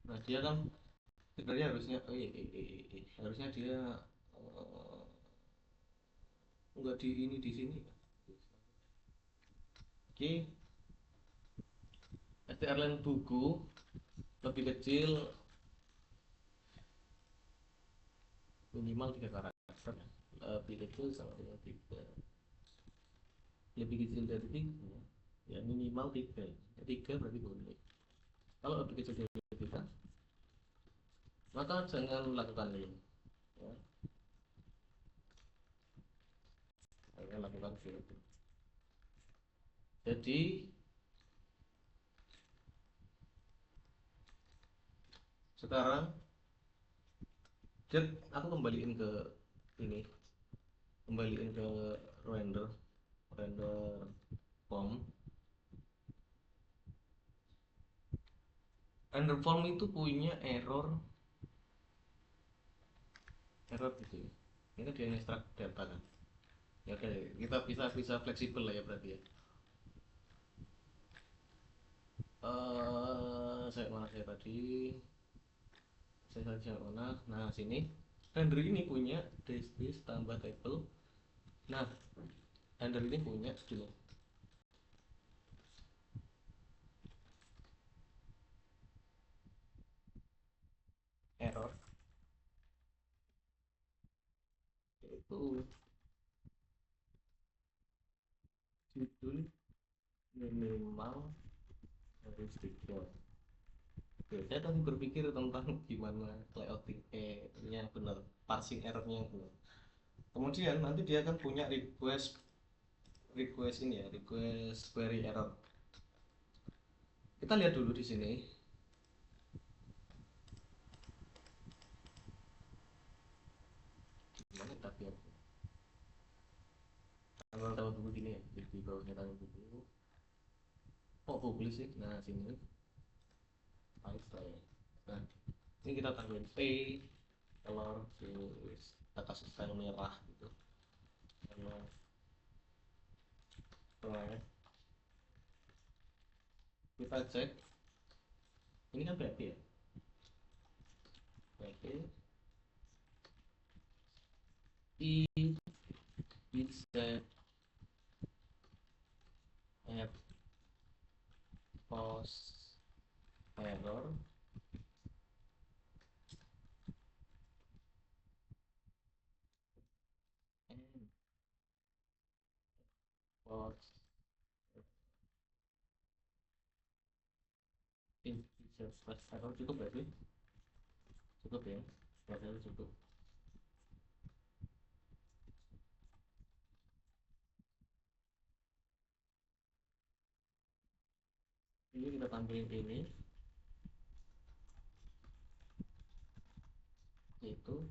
Nah dia kan sebenarnya harusnya harusnya dia enggak di ini di sini. Oke, strlen buku lebih kecil minimal 3 karakter, lebih kecil sama dengan 3, lebih kecil dari 3 ya minimal 3, 3 berarti boleh. Kalau lebih kecil dari 3 maka jangan lakukan ini ya. Jangan lakukan filter. Jadi sekarang aku kembaliin ke ini, kembaliin ke render render form. Render form itu punya error gitu ya. Ini kan dia extract data kan ya. Oke, kita bisa fleksibel lah ya berarti ya. Saya mana saya tadi saya mana, nah sini render ini punya database tambah table. Nah render ini punya dulu error, yaitu judul minimal harus 3. Oke, saya tadi berpikir tentang gimana layoutingnya benar, parsing errornya benar. Kemudian nanti dia akan punya request ini ya, request query error. Kita lihat dulu di sini. Gimana tapi ya? Tanggal dulu gini ya, jadi di bawahnya tanggal dulu. Oh, publish sih. Nah, sini file. Nah, ini kita tambahin P color, kita kasih style merah gitu. Karena kita cek ini kan PHP ya, PHP bisa add post error and post integer plus error. Cukup berarti cukup ya, error cukup. Ini kita tampilin ini yaitu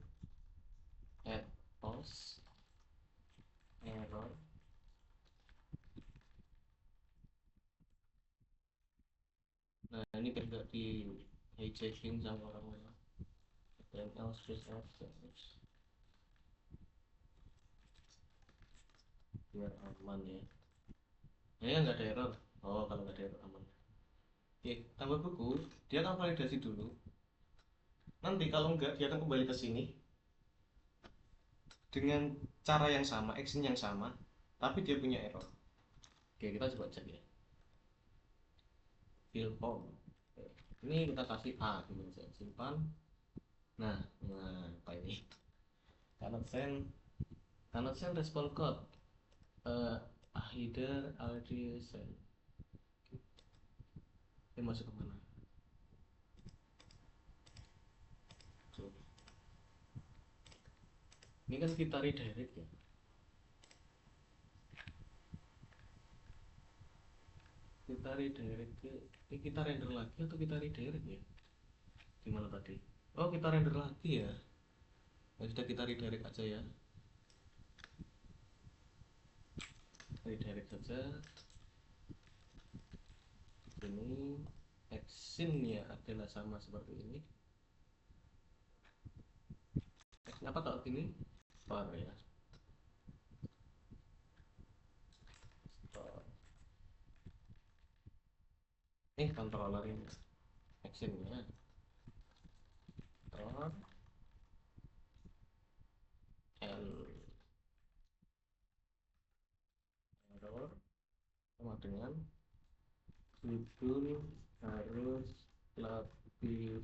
add post error. Nah ini biar nggak di hijacking sama orang-orang. Dan else just biar aman ya. Ya nggak ada error. Oh kalau nggak ada error aman. Oke, tambah buku, dia akan validasi dulu. Nanti kalau enggak, dia akan kembali ke sini dengan cara yang sama, action yang sama, tapi dia punya error. Oke, kita coba cek ya. Fill form. Ini kita kasih A, gitu saya simpan. Nah, apa ini? Cannot send respon code. Either already send. Ini masuk ke mana? Tuh. Ini kan kita redirect ya. Kita redirect ke, ini kita render lagi atau kita redirect ya? Gimana tadi? Oh, kita render lagi ya. Ya sudah, kita redirect aja ya. Redirect saja. Ini actionnya adalah sama seperti ini. Action apa tak ini? Store ya. Store. Controller ini actionnya store and error sama dengan judul harus lebih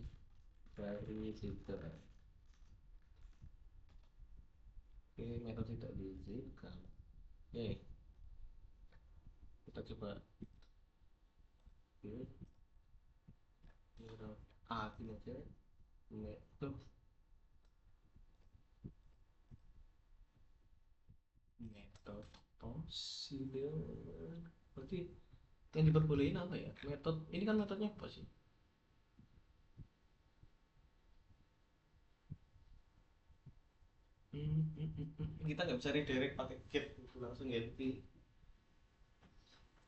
dari 3. Oke, metode tidak diizinkan. Oke, kita coba. Oke, A ini aja. Metode possible. Berarti yang diperbolehin apa ya? Metode ini kan metodenya apa sih? Kita nggak bisa redirect pakai get gitu, langsung ganti.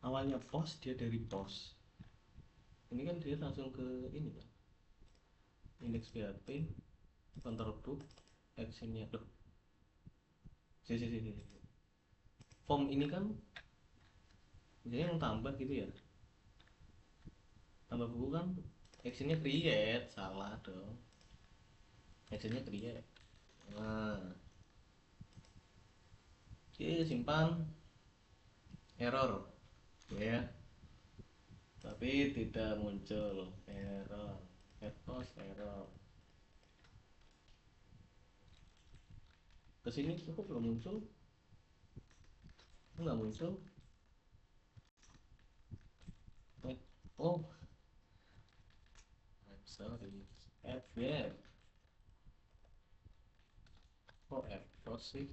Awalnya post, dia dari post. Ini kan dia langsung ke ini kan, index PHP, control book, actionnya tuh. Sini. Form ini kan misalnya yang tambah gitu ya. Tambah buku kan actionnya create, salah dong. Actionnya create. Nah, oke, simpan error ya, tapi tidak muncul error. Get post error. Kesini kok belum muncul? Nggak muncul. Oh, I'm sorry. F kok F sih?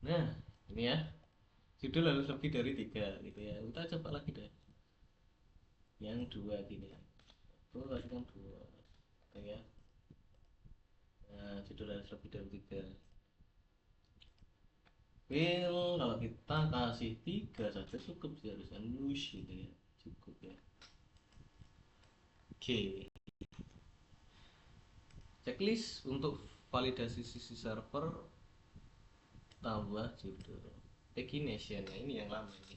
Nah, ini ya. Judul harus lebih dari 3 gitu ya. Kita coba lagi deh. Yang 2 gini ya. Oh, tadi kan 2. Oke ya. Nah, judul harus lebih dari 3. Kalau kita kasih 3 saja cukup sih, harusnya mush gitu ya. Cukup ya. Oke. Checklist untuk validasi sisi server tambah judul. Pagination, nah ini yang lama ini.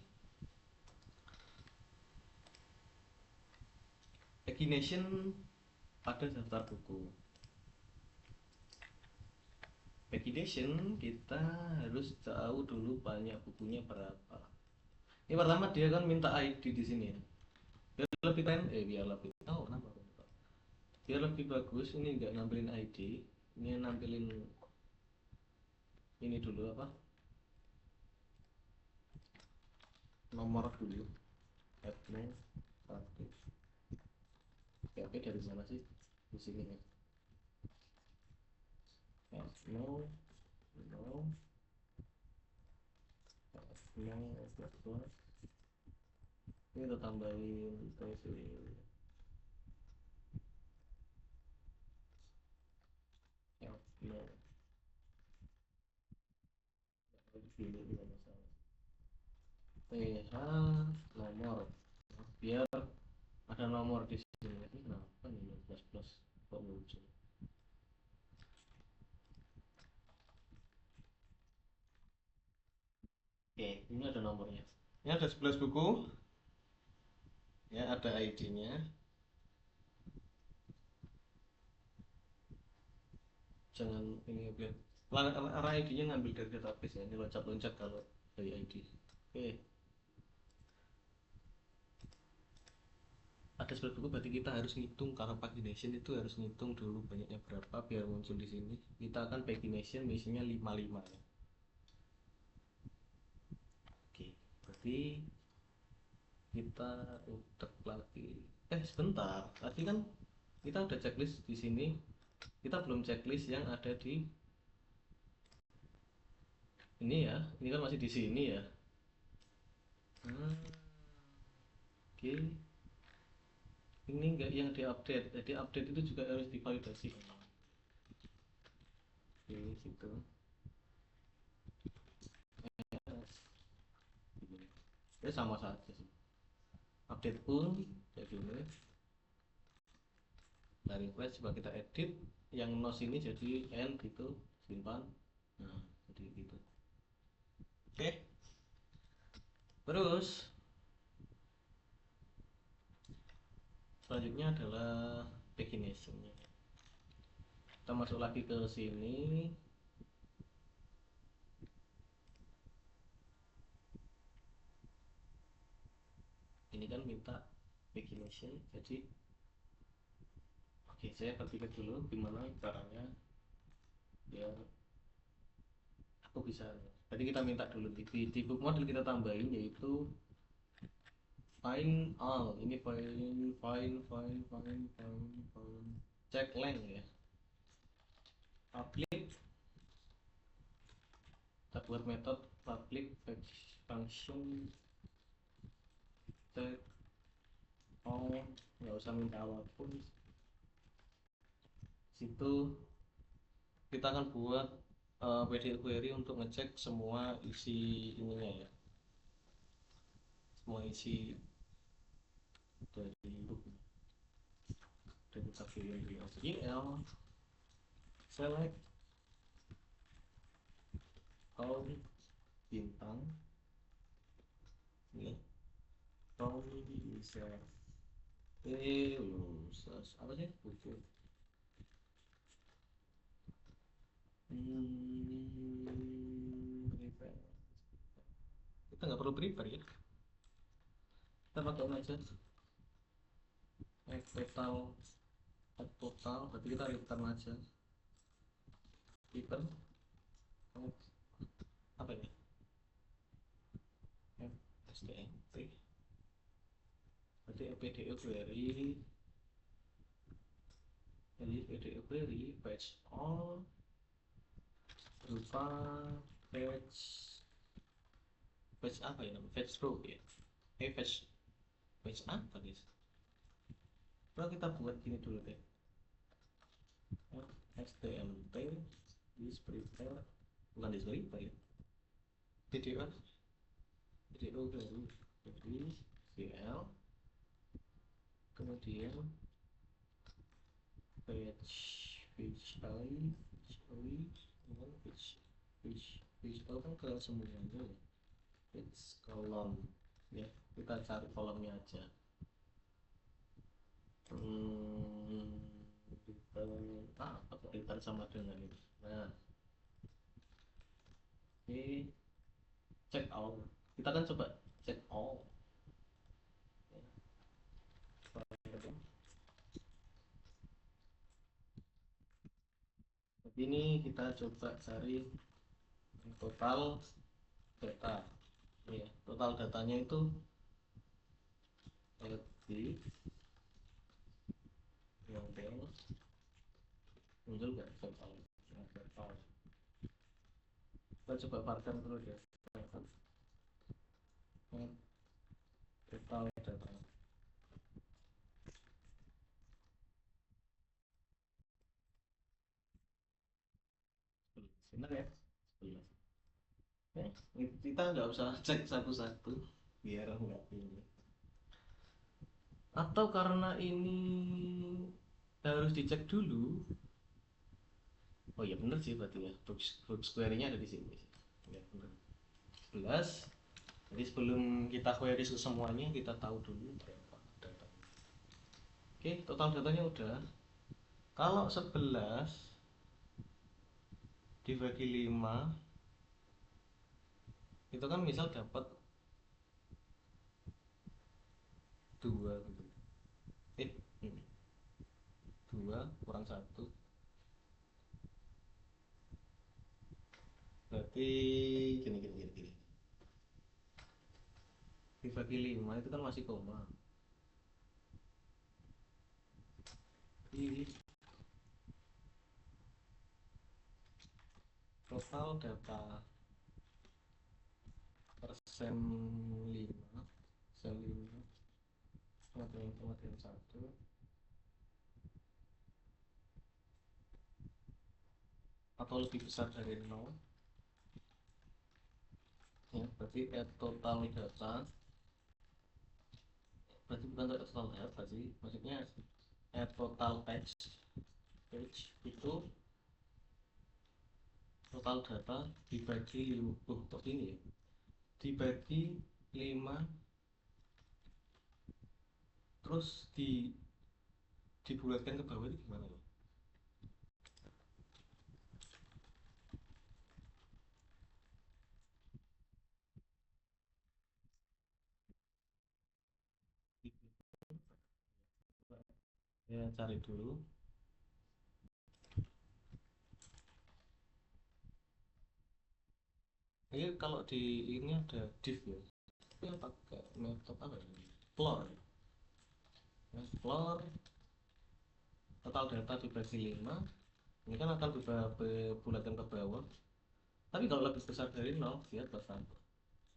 Pagination pada daftar buku. Pagination kita harus tahu dulu banyak bukunya berapa. Ini pertama dia kan minta ID di sini ya. Biar lebih keren, biar lebih tahu kenapa. Biar lebih bagus ini nggak nampilin ID, ini nampilin ini dulu apa? Nomor dulu. Admin aktif. Oke, dari mana sih? Di sini ya. No, no, no, ini kita tambahin ke sini. No, ini juga masalah. TH nomor, biar ada nomor di sini. Ini kenapa nih plus plus kok muncul? Oke, ini ada nomornya. Ini ada 11 buku, ya ada ID-nya. Jangan ini biar arah ID-nya ngambil dari database ya. Ini loncat-loncat kalau dari ID. Oke, ada 11 buku berarti kita harus ngitung karena pagination itu harus ngitung dulu banyaknya berapa biar muncul di sini. Kita akan pagination misinya 55 ya. Oke, berarti kita utek lagi. Sebentar, tadi kan kita udah checklist di sini, kita belum checklist yang ada di ini ya. Ini kan masih di sini ya. Oke, ini enggak yang diupdate, jadi update itu juga harus divalidasi. Oke, gitu. Ya sama saja sih, update pun jadi ini dari flash coba kita edit yang nos ini jadi n gitu, simpan. Nah, jadi gitu. Oke, terus selanjutnya adalah paginationnya. Kita masuk lagi ke sini. Ini kan minta pagination, jadi oke, saya berpikir dulu gimana caranya biar aku bisa. Tadi kita minta dulu di book model kita tambahin yaitu find all. Ini find check length ya. Public, kita buat metode public function check all, nggak usah minta apapun. Situ kita akan buat PDL query untuk ngecek semua isi ininya ya, semua isi dari book. Dan kita pilih di SQL, select all bintang ini, all bisa lulus apa sih buku. Prepare. Kita nggak perlu prepare ya, kita pakai aja total berarti kita return aja return apa ini stmp, berarti pdo query, jadi pdo query fetch all berupa fetch apa ya namanya, fetch row ya, fetch apa guys. Kalau kita buat gini dulu deh, stmp this prepare, bukan this prepare ya, pdo query jadi cl, kemudian page page kan ke semuanya ya, page kolom ya, kita cari kolomnya aja. Return sama dengan ini. Nah, ini check all, kita kan coba check all ya. Ini kita coba cari total data ya, total datanya itu LD yang muncul nggak total. Kita coba parkir dulu ya, total data. Benar ya, 11. Kita nggak usah cek satu-satu biar nggak ini, atau karena ini harus dicek dulu. Oh iya bener sih berarti ya, box query-nya ada di sini ya, bener. 11. Jadi sebelum kita query semuanya, kita tahu dulu berapa data. Oke, total datanya udah. Kalau 11 dibagi 5, itu kan misal dapat 2 gitu. Eh, 2 kurang 1. Berarti gini. Dibagi 5 itu kan masih koma. Ini total data persen 5, persen 5 sama 1 atau lebih besar dari 0 ya, berarti total data, berarti bukan total data sih, maksudnya total page itu total data dibagi 5, ini ya, dibagi 5 terus dibulatkan ke bawah itu gimana ya? Ya cari dulu. Ini kalau di ini ada div ya, tapi pakai metode apa ya? Floor. Ya, floor total data dibagi 5, ini kan akan dibulatkan ke bawah. Tapi kalau lebih besar dari 0, dia besar.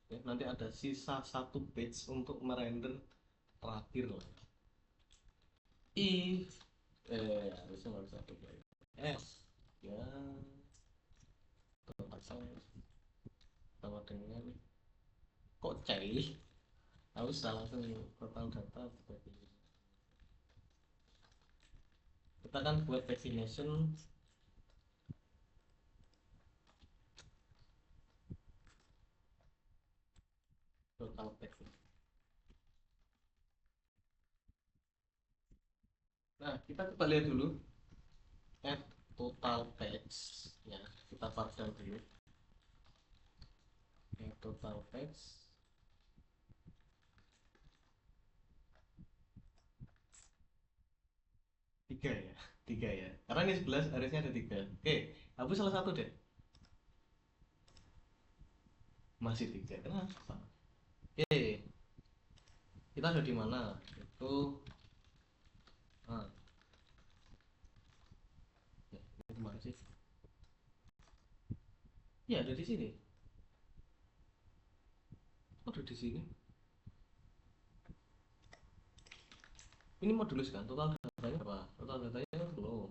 Ya, nanti ada sisa 1 page untuk merender terakhir lah. If harusnya nggak bisa pakai s ya, terpasang sama dengan kok cair, harus langsung total data seperti ini. Kita kan buat vaccination total text. Nah, kita coba lihat dulu add total text ya, kita parsial dulu add total text 3 ya, 3 ya, karena ini 11 harusnya ada 3. Oke, hapus salah satu deh, masih 3, kenapa? Oke, kita ada di mana itu, nah, ya, di mana sih? Ya ada di sini, ada di sini. Ini modulus kan, total datanya apa? Total datanya kan belum.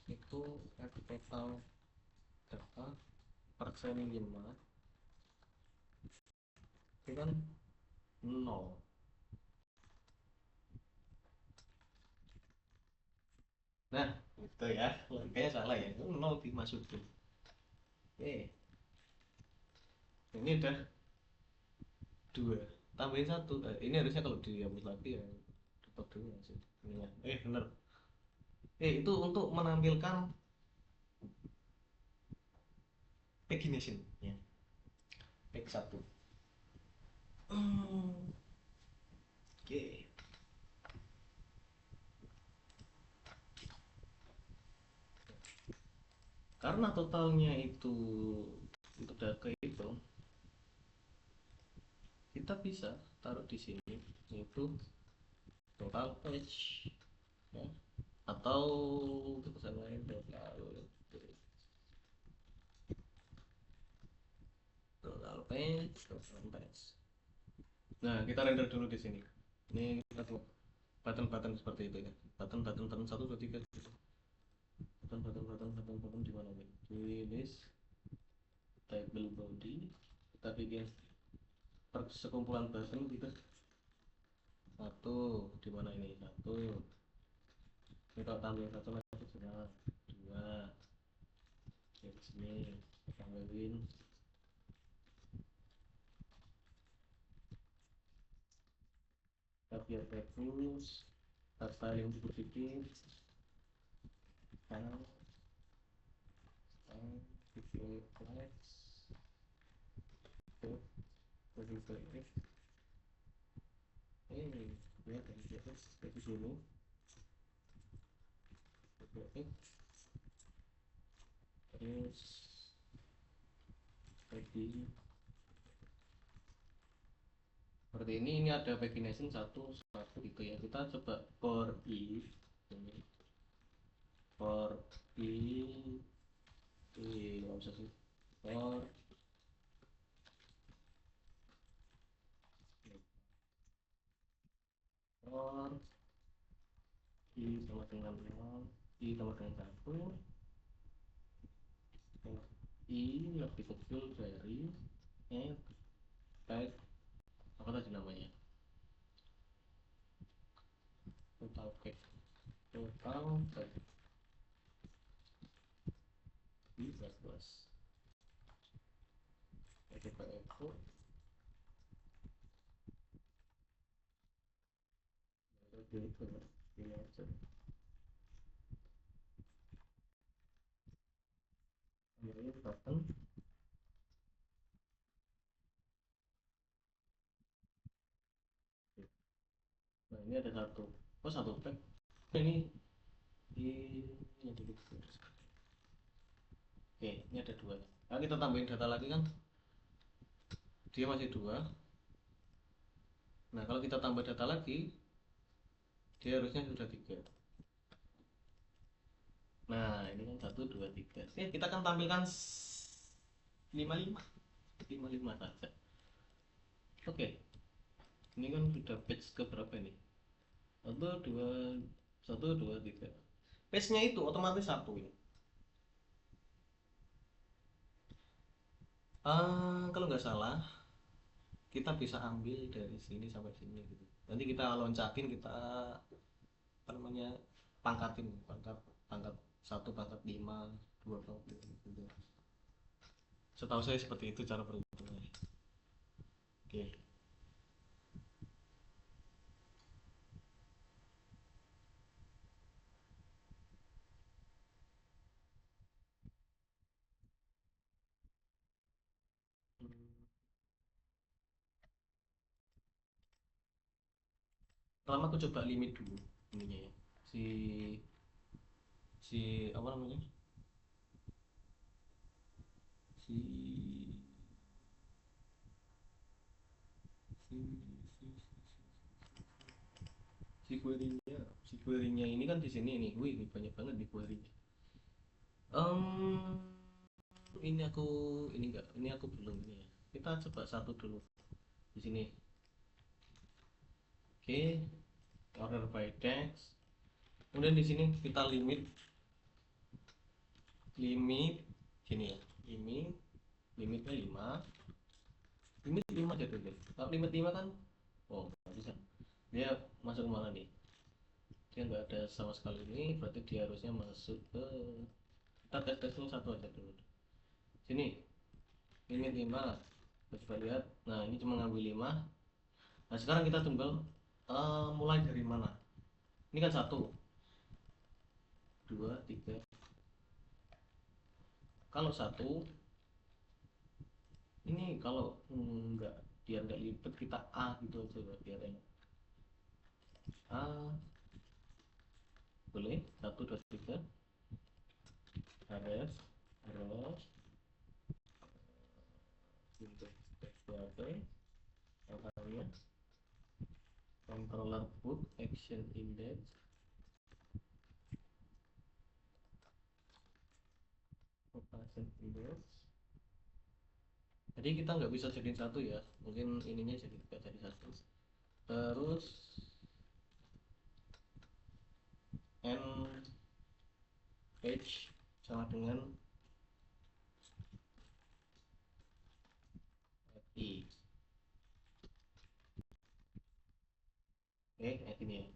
Itu total data persen 5 itu kan 0. Nah, itu ya, logikanya salah ya, itu 0 dimasukin. Oke, ini udah 2, tambahin 1. Ini harusnya kalau dihapus lagi ya dapat 2 sih. Ini ya. Bener. Itu untuk menampilkan pagination ya. Page 1. Oke. Karena totalnya itu udah kehitung, kita bisa taruh di sini yaitu total page ya, atau bahasa lain total page. Nah, kita render dulu di sini. Ini kita tuh button-button seperti itu ya, button 1 2 3 gitu. Button di mana nih? Di list table body, kita bikin sekumpulan button gitu. 1 di mana ini? 1. Kita tambahin 1 lagi sudah. 2 di sini tambahin biar bagus, styling sedikit, and video flex, video flex, lihat video flex dari sini, video flex, terus seperti ini ada pagination satu gitu ya. Kita coba for i ini for i nggak usah sih, for i sama dengan 0, i sama dengan 1, i lebih kecil dari tag apa tadi namanya, total tag di plus coba echo ini aja ini button. Nah ini ada satu tag ini yang dulu. Oke, ini ada 2. Nah, kita tambahin data lagi kan, dia masih 2. Nah kalau kita tambah data lagi, dia harusnya sudah 3. Nah ini kan 1, 2, 3. Kita akan tampilkan 55 saja. Oke, ini kan sudah page ke berapa ini? 1, 2, 3. Page-nya itu otomatis 1 ya. Kalau nggak salah kita bisa ambil dari sini sampai sini gitu. Nanti kita loncatin, kita apa namanya, pangkat 1 pangkat 5, 2 pangkat 5 gitu. Setahu saya seperti itu cara perhitungannya. Oke. Pertama aku coba limit dulu ininya ya. Si apa namanya? Si si si, si query-nya ini kan di sini nih. Wih, ini banyak banget di query-nya. Ini aku belum ini ya. Kita coba satu dulu di sini. Oke, order by text. Kemudian di sini kita limit sini ya. Limitnya 5. Limit 5 aja dulu. Kalau limit 5 kan nggak bisa. Dia masuk mana nih? Dia nggak ada sama sekali ini, berarti dia harusnya masuk ke, kita tes-tesnya satu aja dulu. Sini limit 5. Kita coba lihat. Nah ini cuma ngambil 5. Nah sekarang kita tunggal mulai dari mana. Ini kan 1, 2, 3. Kalau 1 ini kalau enggak, biar nggak lipet, kita A gitu aja biar enak. A boleh 1, 2, 3 RS untuk sebagai namanya controller book action index operation index. Jadi kita nggak bisa jadiin 1 ya, mungkin ininya jadi nggak jadi 1. Terus n page sama dengan i. Oke, ini ya.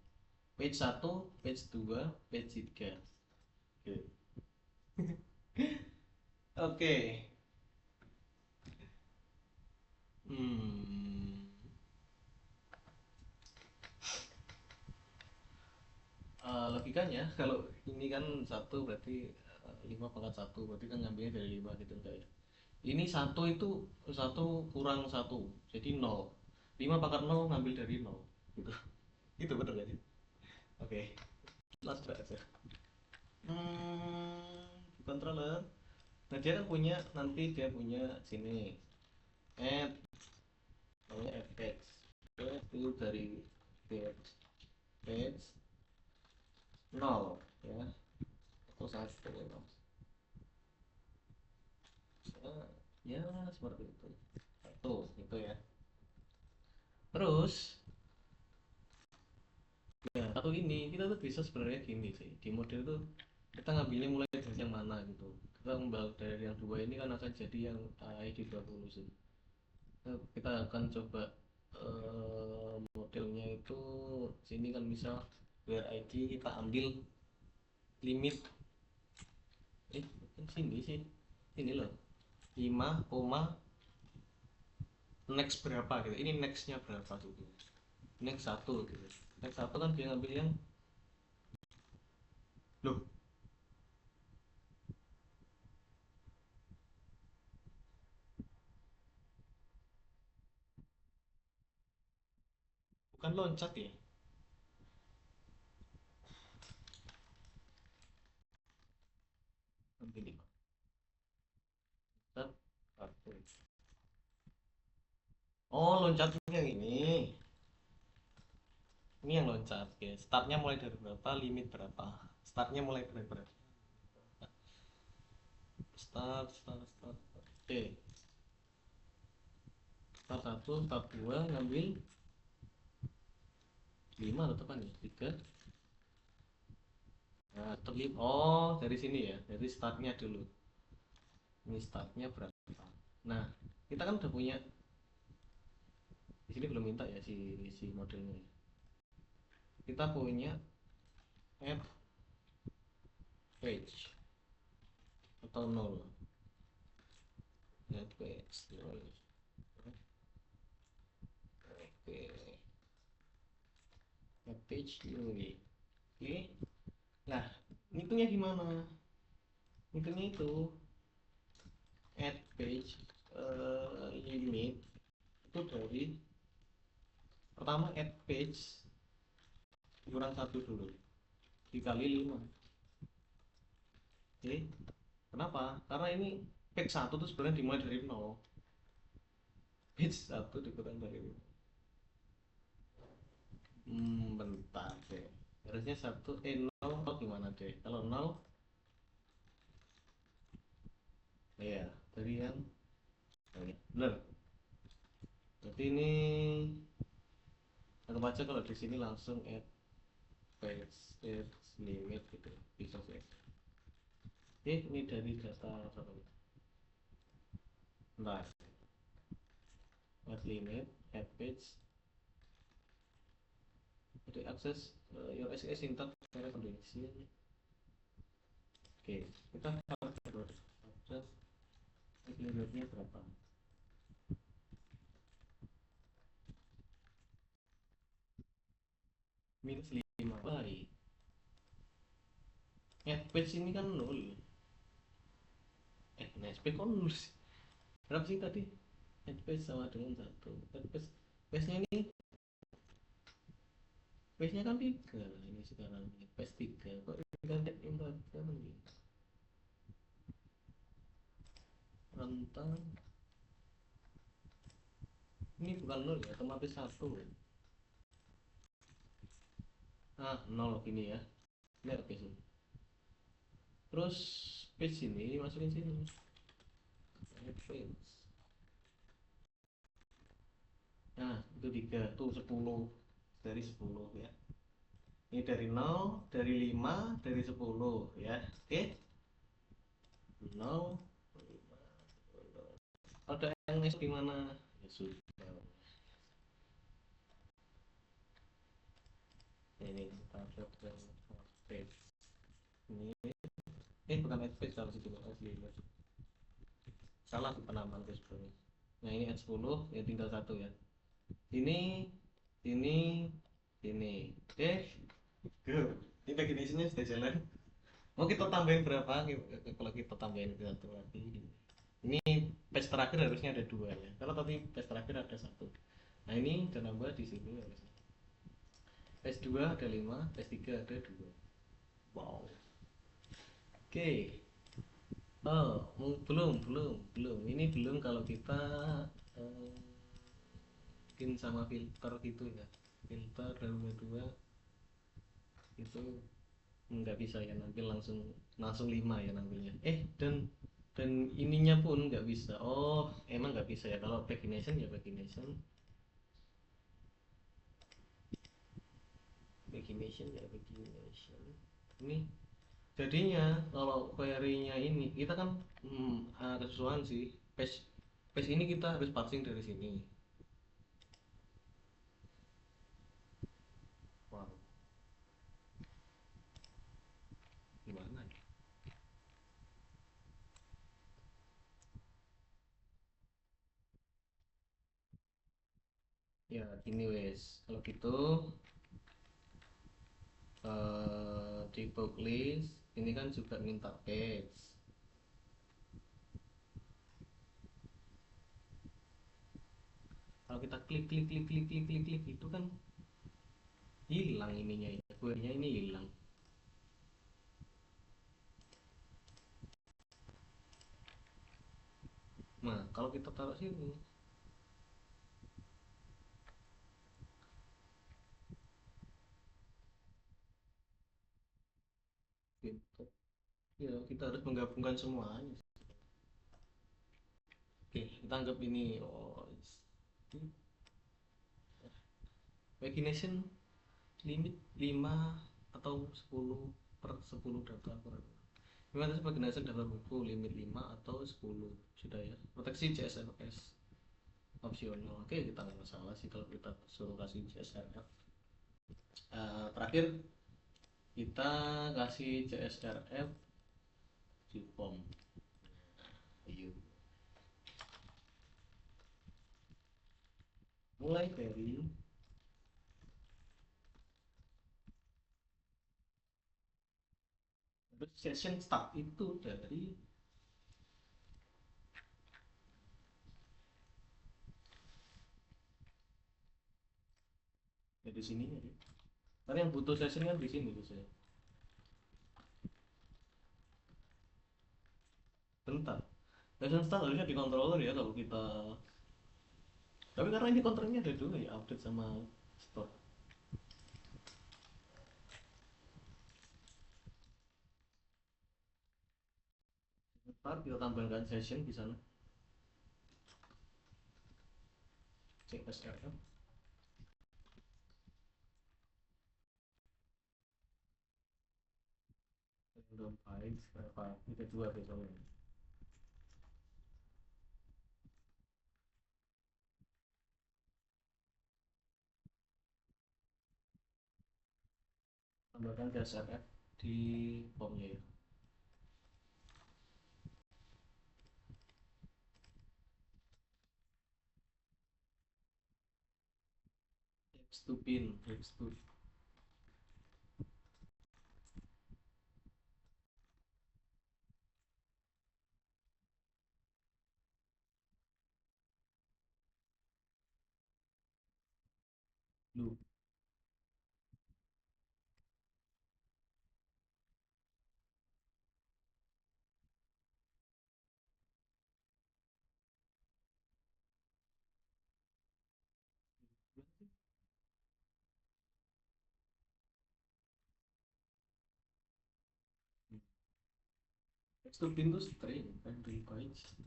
Page 1, page 2, page 3. Oke. Oke. Hmm. logikanya kalau ini kan satu berarti 5 pangkat 1 berarti kan ngambilnya dari 5 gitu enggak ya. Ini satu itu satu kurang satu jadi 0. 5 pangkat 0 ngambil dari 0 gitu. Itu betul gak sih? Oke, langsung aja. Controller. Nah dia kan punya, nanti dia punya sini add, namanya add page. Itu dari page 0 ya, atau 1 ya. Ya seperti itu. Satu itu ya. Terus ya satu ini kita tuh bisa sebenarnya gini sih, di model tuh kita ngambilnya mulai dari yang mana gitu. Kita ngambil dari yang dua ini kan akan jadi yang ID 20 sih. Kita akan coba modelnya itu sini kan misal where ID kita ambil limit sini sih, ini loh 5 koma next berapa gitu, ini nextnya berapa gitu, next satu gitu. Next satu kan dia ngambil yang loh, bukan loncat ya. Ambil 5 satu. Oh loncatnya yang ini yang loncat ya. Startnya mulai dari berapa, limit berapa, startnya mulai dari berapa, start. Oke, start satu, start dua ngambil 5 atau apa nih, 3. Nah, terlip, oh dari sini ya, dari startnya dulu. Ini startnya berapa. Nah kita kan udah punya di sini, belum minta ya si modelnya ya. Kita punya add page atau 0, add page 0. Oke, add page dulu nih. Oke, nah hitungnya gimana, hitungnya itu add page limit itu dari pertama add page kurang satu dulu dikali 5. Oke, kenapa? Karena ini page satu tuh sebenarnya dimulai dari 0. Page satu dikurang dari 5. Bentar deh, harusnya satu 0 gimana deh, kalau 0 ya dari yang bener. Jadi ini anggap aja kalau di sini langsung add page limit gitu, bisa sih. Oke, ini dari data apa? Bentar, add limit, add page, jadi akses your SQS internet condition. Oke, kita akses limitnya berapa? -5 baik. Add page ini kan 0. NSP kok 0 sih? Berapa sih tadi? Add page sama dengan 1. Add page nya ini, page nya kan 3. Ini sekarang page 3 kok ganti 4 kan gitu. Rentang ini bukan 0 ya, otomatis 1. Nah 0 gini ya, ini oke sih. Terus page ini masukin sini, page. Nah itu 3 tuh 10 dari 10 ya. Ini dari 0, dari 5, dari 10 ya. Oke, 0, 5, 10. Ada yang di mana? Ya sudah. Ini started dan page. Ini bukan page kalau situ asli. Salah penamaan ke sebenarnya. Nah ini S10 ya, tinggal satu ya. Ini, ini, ini. Oke, go. Ini definisinya sudah jalan. Mau kita tambahin berapa? Kalau kita tambahin ke satu lagi. Ini page terakhir harusnya ada dua ya. Kalau tadi page terakhir ada satu. Nah ini udah nambah di sini harusnya. Page 2 ada 5, page 3 ada 2. Wow. Oke. Oh, belum. Ini belum kalau kita eh, bikin sama filter gitu ya. Filter dan dua itu nggak bisa ya nampil langsung langsung 5 ya nampilnya. Dan ininya pun nggak bisa. Oh, emang nggak bisa ya kalau pagination ya pagination. Pagination ya pagination. Ini jadinya kalau query-nya ini kita kan kesesuaian sih. Page page ini kita harus parsing dari sini. Wow, gimana ya? Ya gini wes. Kalau gitu di book list ini kan juga minta page. Kalau kita klik klik klik klik klik klik klik itu kan hilang ininya ya, query-nya ini hilang. Nah kalau kita taruh sini gitu ya, kita harus menggabungkan semuanya. Oke, kita anggap ini pagination limit 5 atau 10 per 10 data per. Gimana sih pagination daftar buku limit 5 atau 10 sudah ya. Proteksi CSRF opsional. Oke, kita nggak masalah sih kalau kita suruh kasih CSRF. Terakhir kita kasih CSRF di form. Ayo. Mulai dari session start itu dari sini ya. Karena yang butuh session kan di sini biasanya. Bentar. Session start harusnya di controller ya kalau kita. Tapi karena ini kontrolnya ada dua ya, update sama store. Ntar kita tambahkan session di sana. CSRF random bytes berapa? Itu dua besoknya. Tambahkan CSRF di formnya ya. Text to pin, text to loop. Text to pin tuh string kan dari bytes.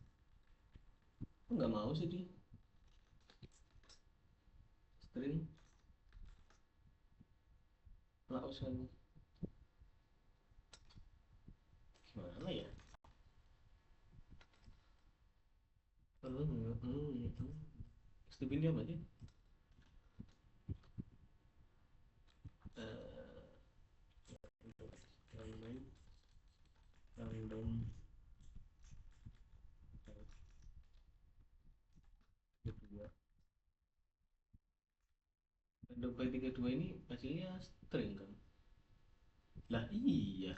Enggak mau sih di string nggak usah. Gimana ya? Stupin dia apa sih? Random random kedua. Random by 32 ini hasilnya string kan? Lah iya.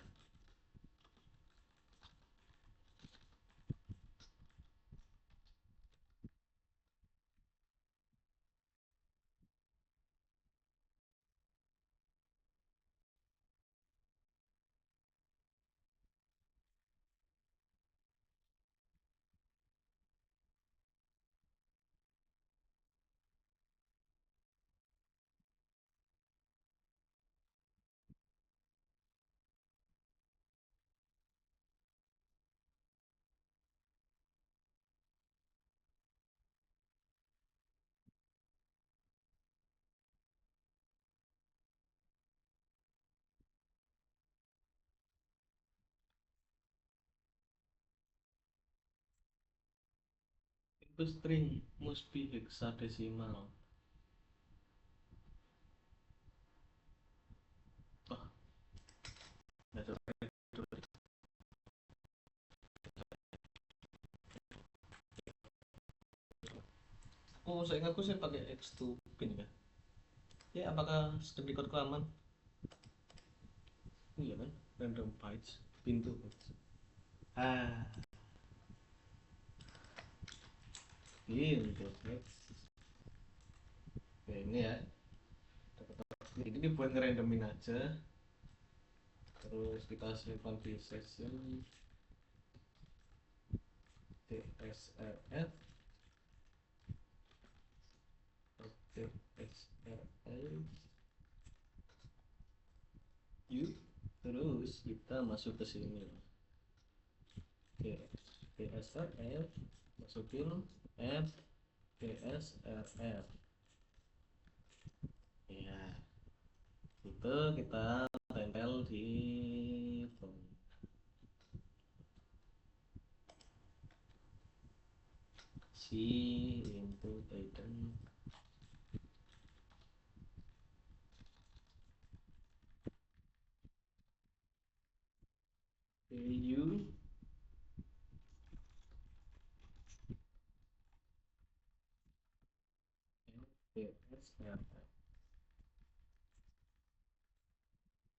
Itu string must be hexadecimal. Oh, ada. Oh, saya ingatku saya pakai X2 pin ya. Ya, apakah screen recordku aman? Iya kan? Random bytes, pintu. Ah, pintu. Oke, ini ya. Ini dibuat ngerandomin aja. Terus kita simpan di session tsrf tsrl yuk. Terus kita masuk ke sini. Oke, tsrf masukin f tsrf ya, itu kita tempel di phone. C into Titan AU FPSRF.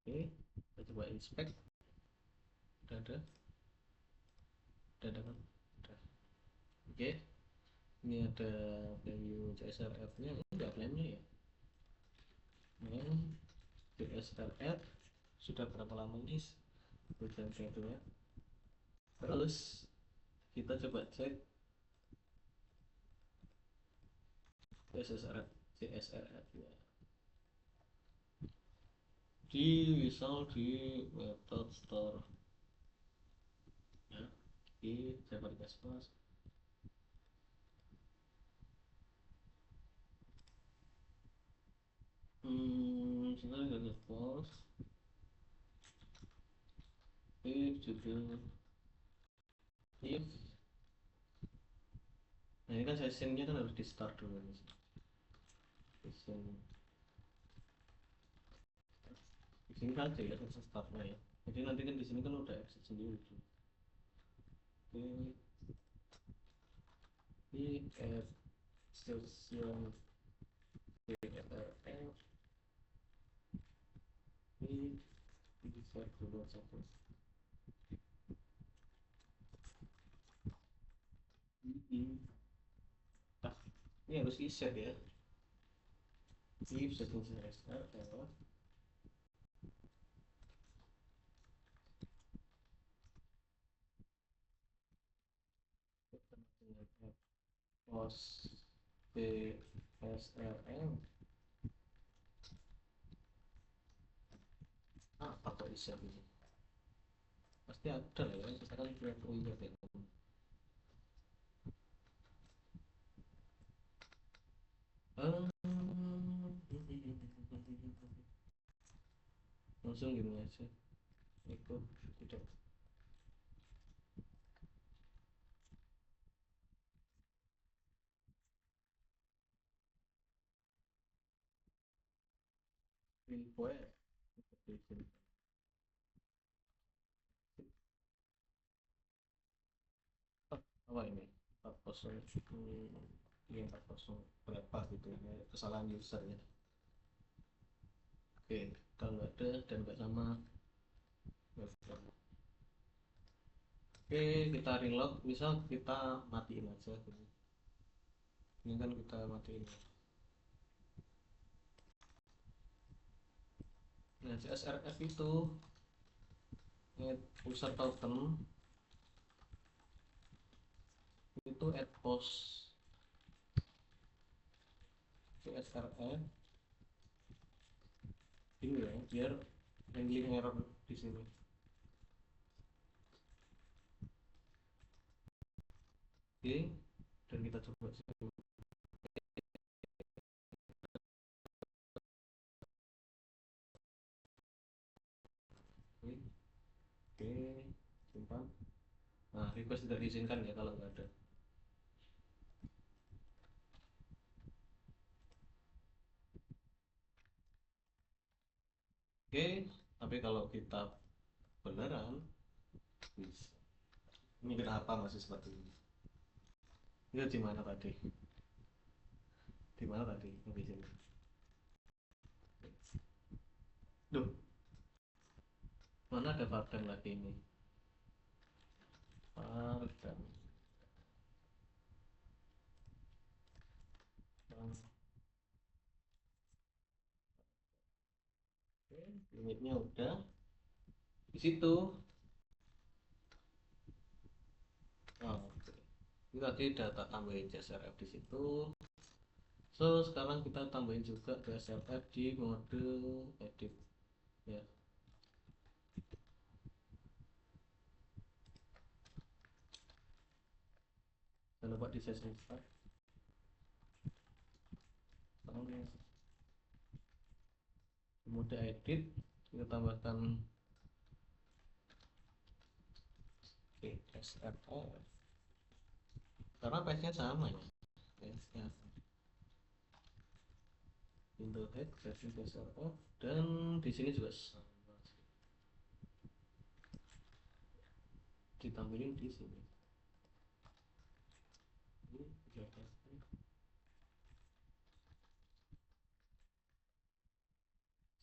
Oke, kita coba inspect. Udah ada, udah ada kan? Udah. Oke, ini ada value CSRF nya, enggak klaimnya ya. Name CSRF sudah berapa lama ini hujan ya. Terus kita coba cek CSRF CSRF ya. Di misal di method store ya, di Java Plus. Sebenarnya nggak false. If judul if, nah ini kan sessionnya kan harus di start dulu nih. Session di sini kan aja ya session startnya ya. Jadi nanti kan di sini kan udah exit sendiri tuh. Oke, if session DLL ini bisa dulu satu. Nah, ini harus di set ya. If session DLL pos PSRM apa kok bisa ini? Pasti ada lah ya, sekarang sudah punya ya. Langsung gini aja, ikut tidak info ya. Apa ini 40 ini 40 berapa gitu ya, kesalahan user ya. Oke, kalau nggak ada dan nggak sama Oke, kita reload. Misal kita matiin aja. Ini kan kita matiin. Nah, CSRF itu user token itu add post CSRF ini ya, biar handling error di sini. Oke, dan kita coba sih. Oke, simpan. Nah, request tidak diizinkan ya kalau nggak ada. Oke, tapi kalau kita beneran bisa. Ini kenapa masih seperti ini? Ini di mana tadi? Di mana tadi? Di sini. Duh, mana ada Vardan lagi ini? Vardan. Oke, limitnya udah di situ. Oh, ini tadi data tambahin CSRF di situ. So sekarang kita tambahin juga CSRF di mode edit ya. Jangan lupa di session start. Di mode edit kita tambahkan CSRF karena page-nya sama ya. Page-nya window head versi CSRF dan di sini juga sama. Ditambahin di sini.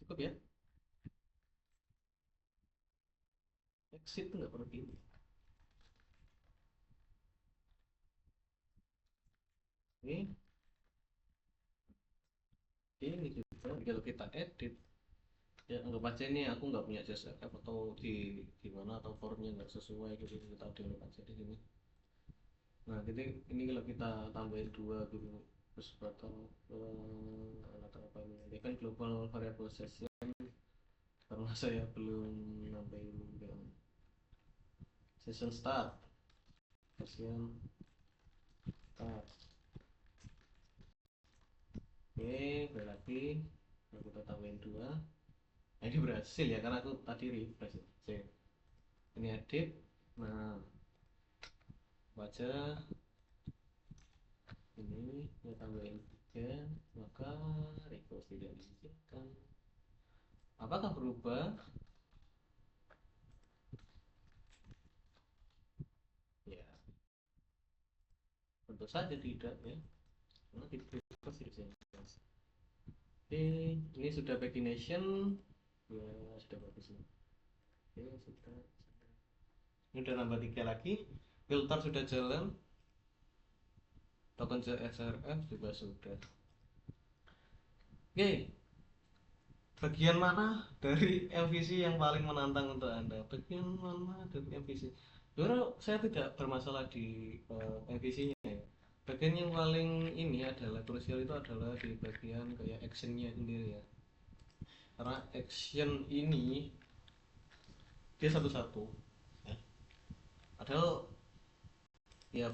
Cukup ya. Exit nggak perlu pilih. Ini juga kalau kita edit ya, anggap aja ini aku nggak punya CSRF atau di mana atau formnya nggak sesuai gitu, kita delete aja di sini. Nah jadi ini kalau kita tambahin dua gitu terus atau atau apa ini kan global variable session karena saya belum nambahin yang session start session start. Oke, berarti kalau kita tambahin dua. Nah, ini berhasil ya karena aku tadi refresh ya. Ini edit. Nah, wajah ini kita tambahin 3 maka request tidak diizinkan. Apakah berubah? Ya, tentu saja tidak ya. Karena request tidak diizinkan. Oke, ini sudah pagination. Ya, sudah bagus ini. Oke, sudah. Ini udah nambah 3 lagi. Filter sudah jalan. Token CSRF juga sudah. Oke, bagian mana dari MVC yang paling menantang untuk Anda? Bagian mana dari MVC? Sebenarnya saya tidak bermasalah di MVC-nya ya. Bagian yang paling ini adalah krusial itu adalah di bagian kayak actionnya sendiri ya. Karena action ini dia satu-satu. Ya. Padahal ya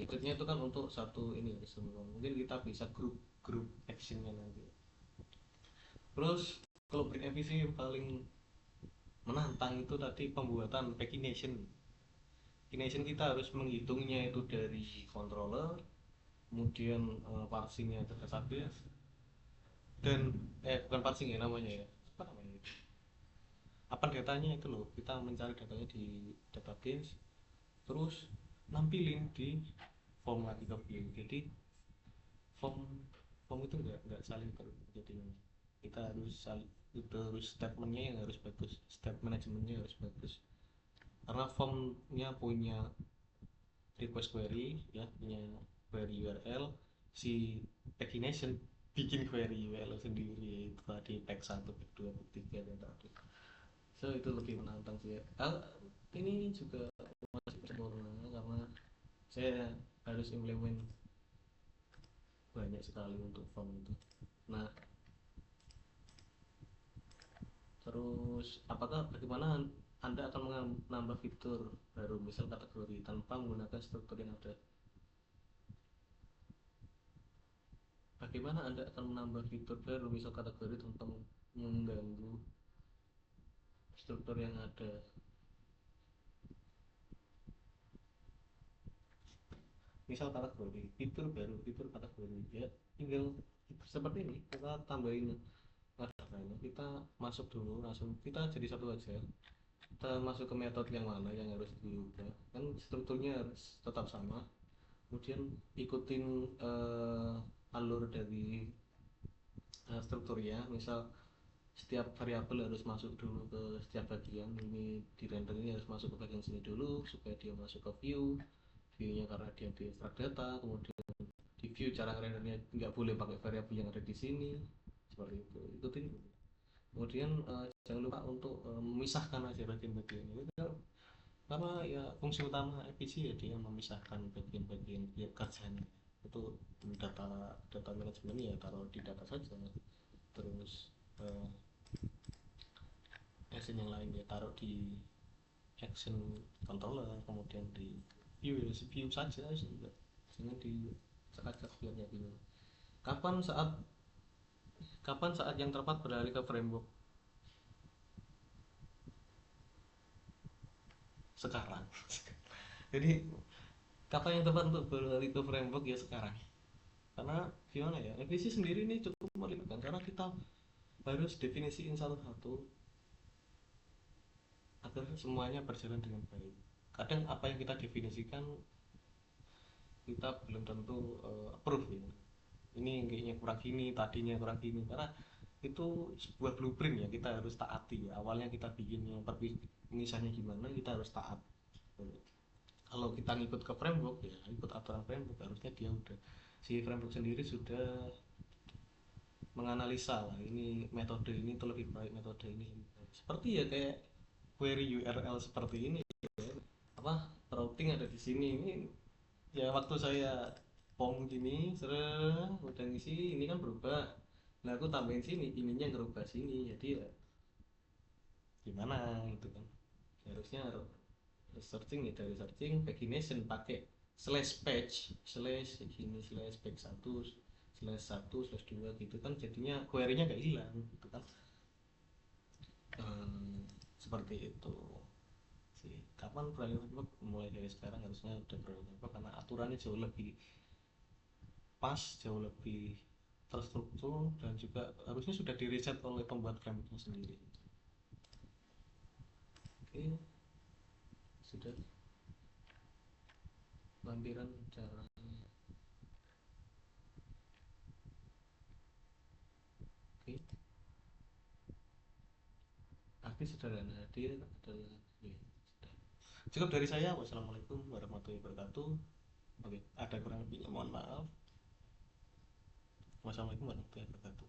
secretnya itu kan untuk satu ini semua. Mungkin kita bisa grup actionnya nanti. Terus kalau break MVC yang paling menantang itu tadi pembuatan pagination. Pagination kita harus menghitungnya itu dari controller, kemudian parsingnya ke database dan bukan parsing ya namanya ya. Apa namanya? Apa datanya itu loh. Kita mencari datanya di database, terus nampilin di form lagi ke view. Jadi form form itu nggak saling jadi kita harus saling itu harus statementnya yang harus bagus, step manajemennya harus bagus, karena formnya punya request query ya, punya query URL, si pagination bikin query URL sendiri, itu tadi tag 1, tag 2, tag 3 dan tadi. So itu lebih menantang sih ya. Ini juga masih sempurna karena saya harus implement banyak sekali untuk form itu. Nah, terus apakah bagaimana Anda akan menambah fitur baru misal kategori tanpa menggunakan struktur yang ada? Bagaimana Anda akan menambah fitur baru misal kategori tanpa mengganggu struktur yang ada? Misal kategori, fitur baru, fitur kategori ya, tinggal seperti ini kita tambahin adanya, kita masuk dulu langsung, kita jadi satu aja, kita masuk ke metode yang mana yang harus diubah, kan strukturnya harus tetap sama, kemudian ikutin alur dari strukturnya, misal setiap variabel harus masuk dulu ke setiap bagian, ini di render ini harus masuk ke bagian sini dulu supaya dia masuk ke viewnya karena dia di extract data, kemudian di view cara rendernya nggak boleh pakai variabel yang ada di sini, seperti itu ikutin. Kemudian jangan lupa untuk memisahkan aja bagian-bagian ini, karena ya fungsi utama FPC ya dia memisahkan bagian-bagian kerjanya. Itu data data manajemen ya taruh di data saja, terus uh, action yang lain ya taruh di action controller, kemudian di view saja sehingga di acak-acak biar bingung. Kapan saat kapan saat yang tepat beralih ke framework? Sekarang. Jadi kapan yang tepat untuk beralih ke framework ya sekarang. Karena gimana ya, FVC sendiri ini cukup melibatkan karena kita harus definisiin satu-satu agar semuanya berjalan dengan baik. Kadang apa yang kita definisikan kita belum tentu approve ya. Ini kayaknya kurang gini, tadinya kurang gini, karena itu sebuah blueprint ya, kita harus taati ya. Awalnya kita bikinnya misalnya gimana, kita harus taat. Kalau kita ngikut ke framework ya, ikut aturan framework, harusnya dia udah si framework sendiri sudah menganalisa lah, ini metode ini tuh lebih baik, metode ini seperti ya kayak query URL seperti ini, apa routing ada di sini, ini ya waktu saya pom gini sering udah ngisi ini kan berubah, nah aku tambahin sini ininya ngerubah sini, jadi ya gimana gitu kan, harusnya searching ya, dari searching pagination pakai slash page slash gini slash page satu slash dua gitu kan, jadinya query-nya nggak hilang gitu kan. Seperti itu sih. Kapan beralih framework? Mulai dari sekarang harusnya udah beralih framework karena aturannya jauh lebih pas, jauh lebih terstruktur, dan juga harusnya sudah di reset oleh pembuat frameworknya sendiri. Oke, sudah lampiran cara. Oke, arti sederhana hadir adalah ya, cukup dari saya. Wassalamualaikum warahmatullahi wabarakatuh. Oke, ada kurang lebihnya mohon maaf. Wassalamualaikum warahmatullahi wabarakatuh.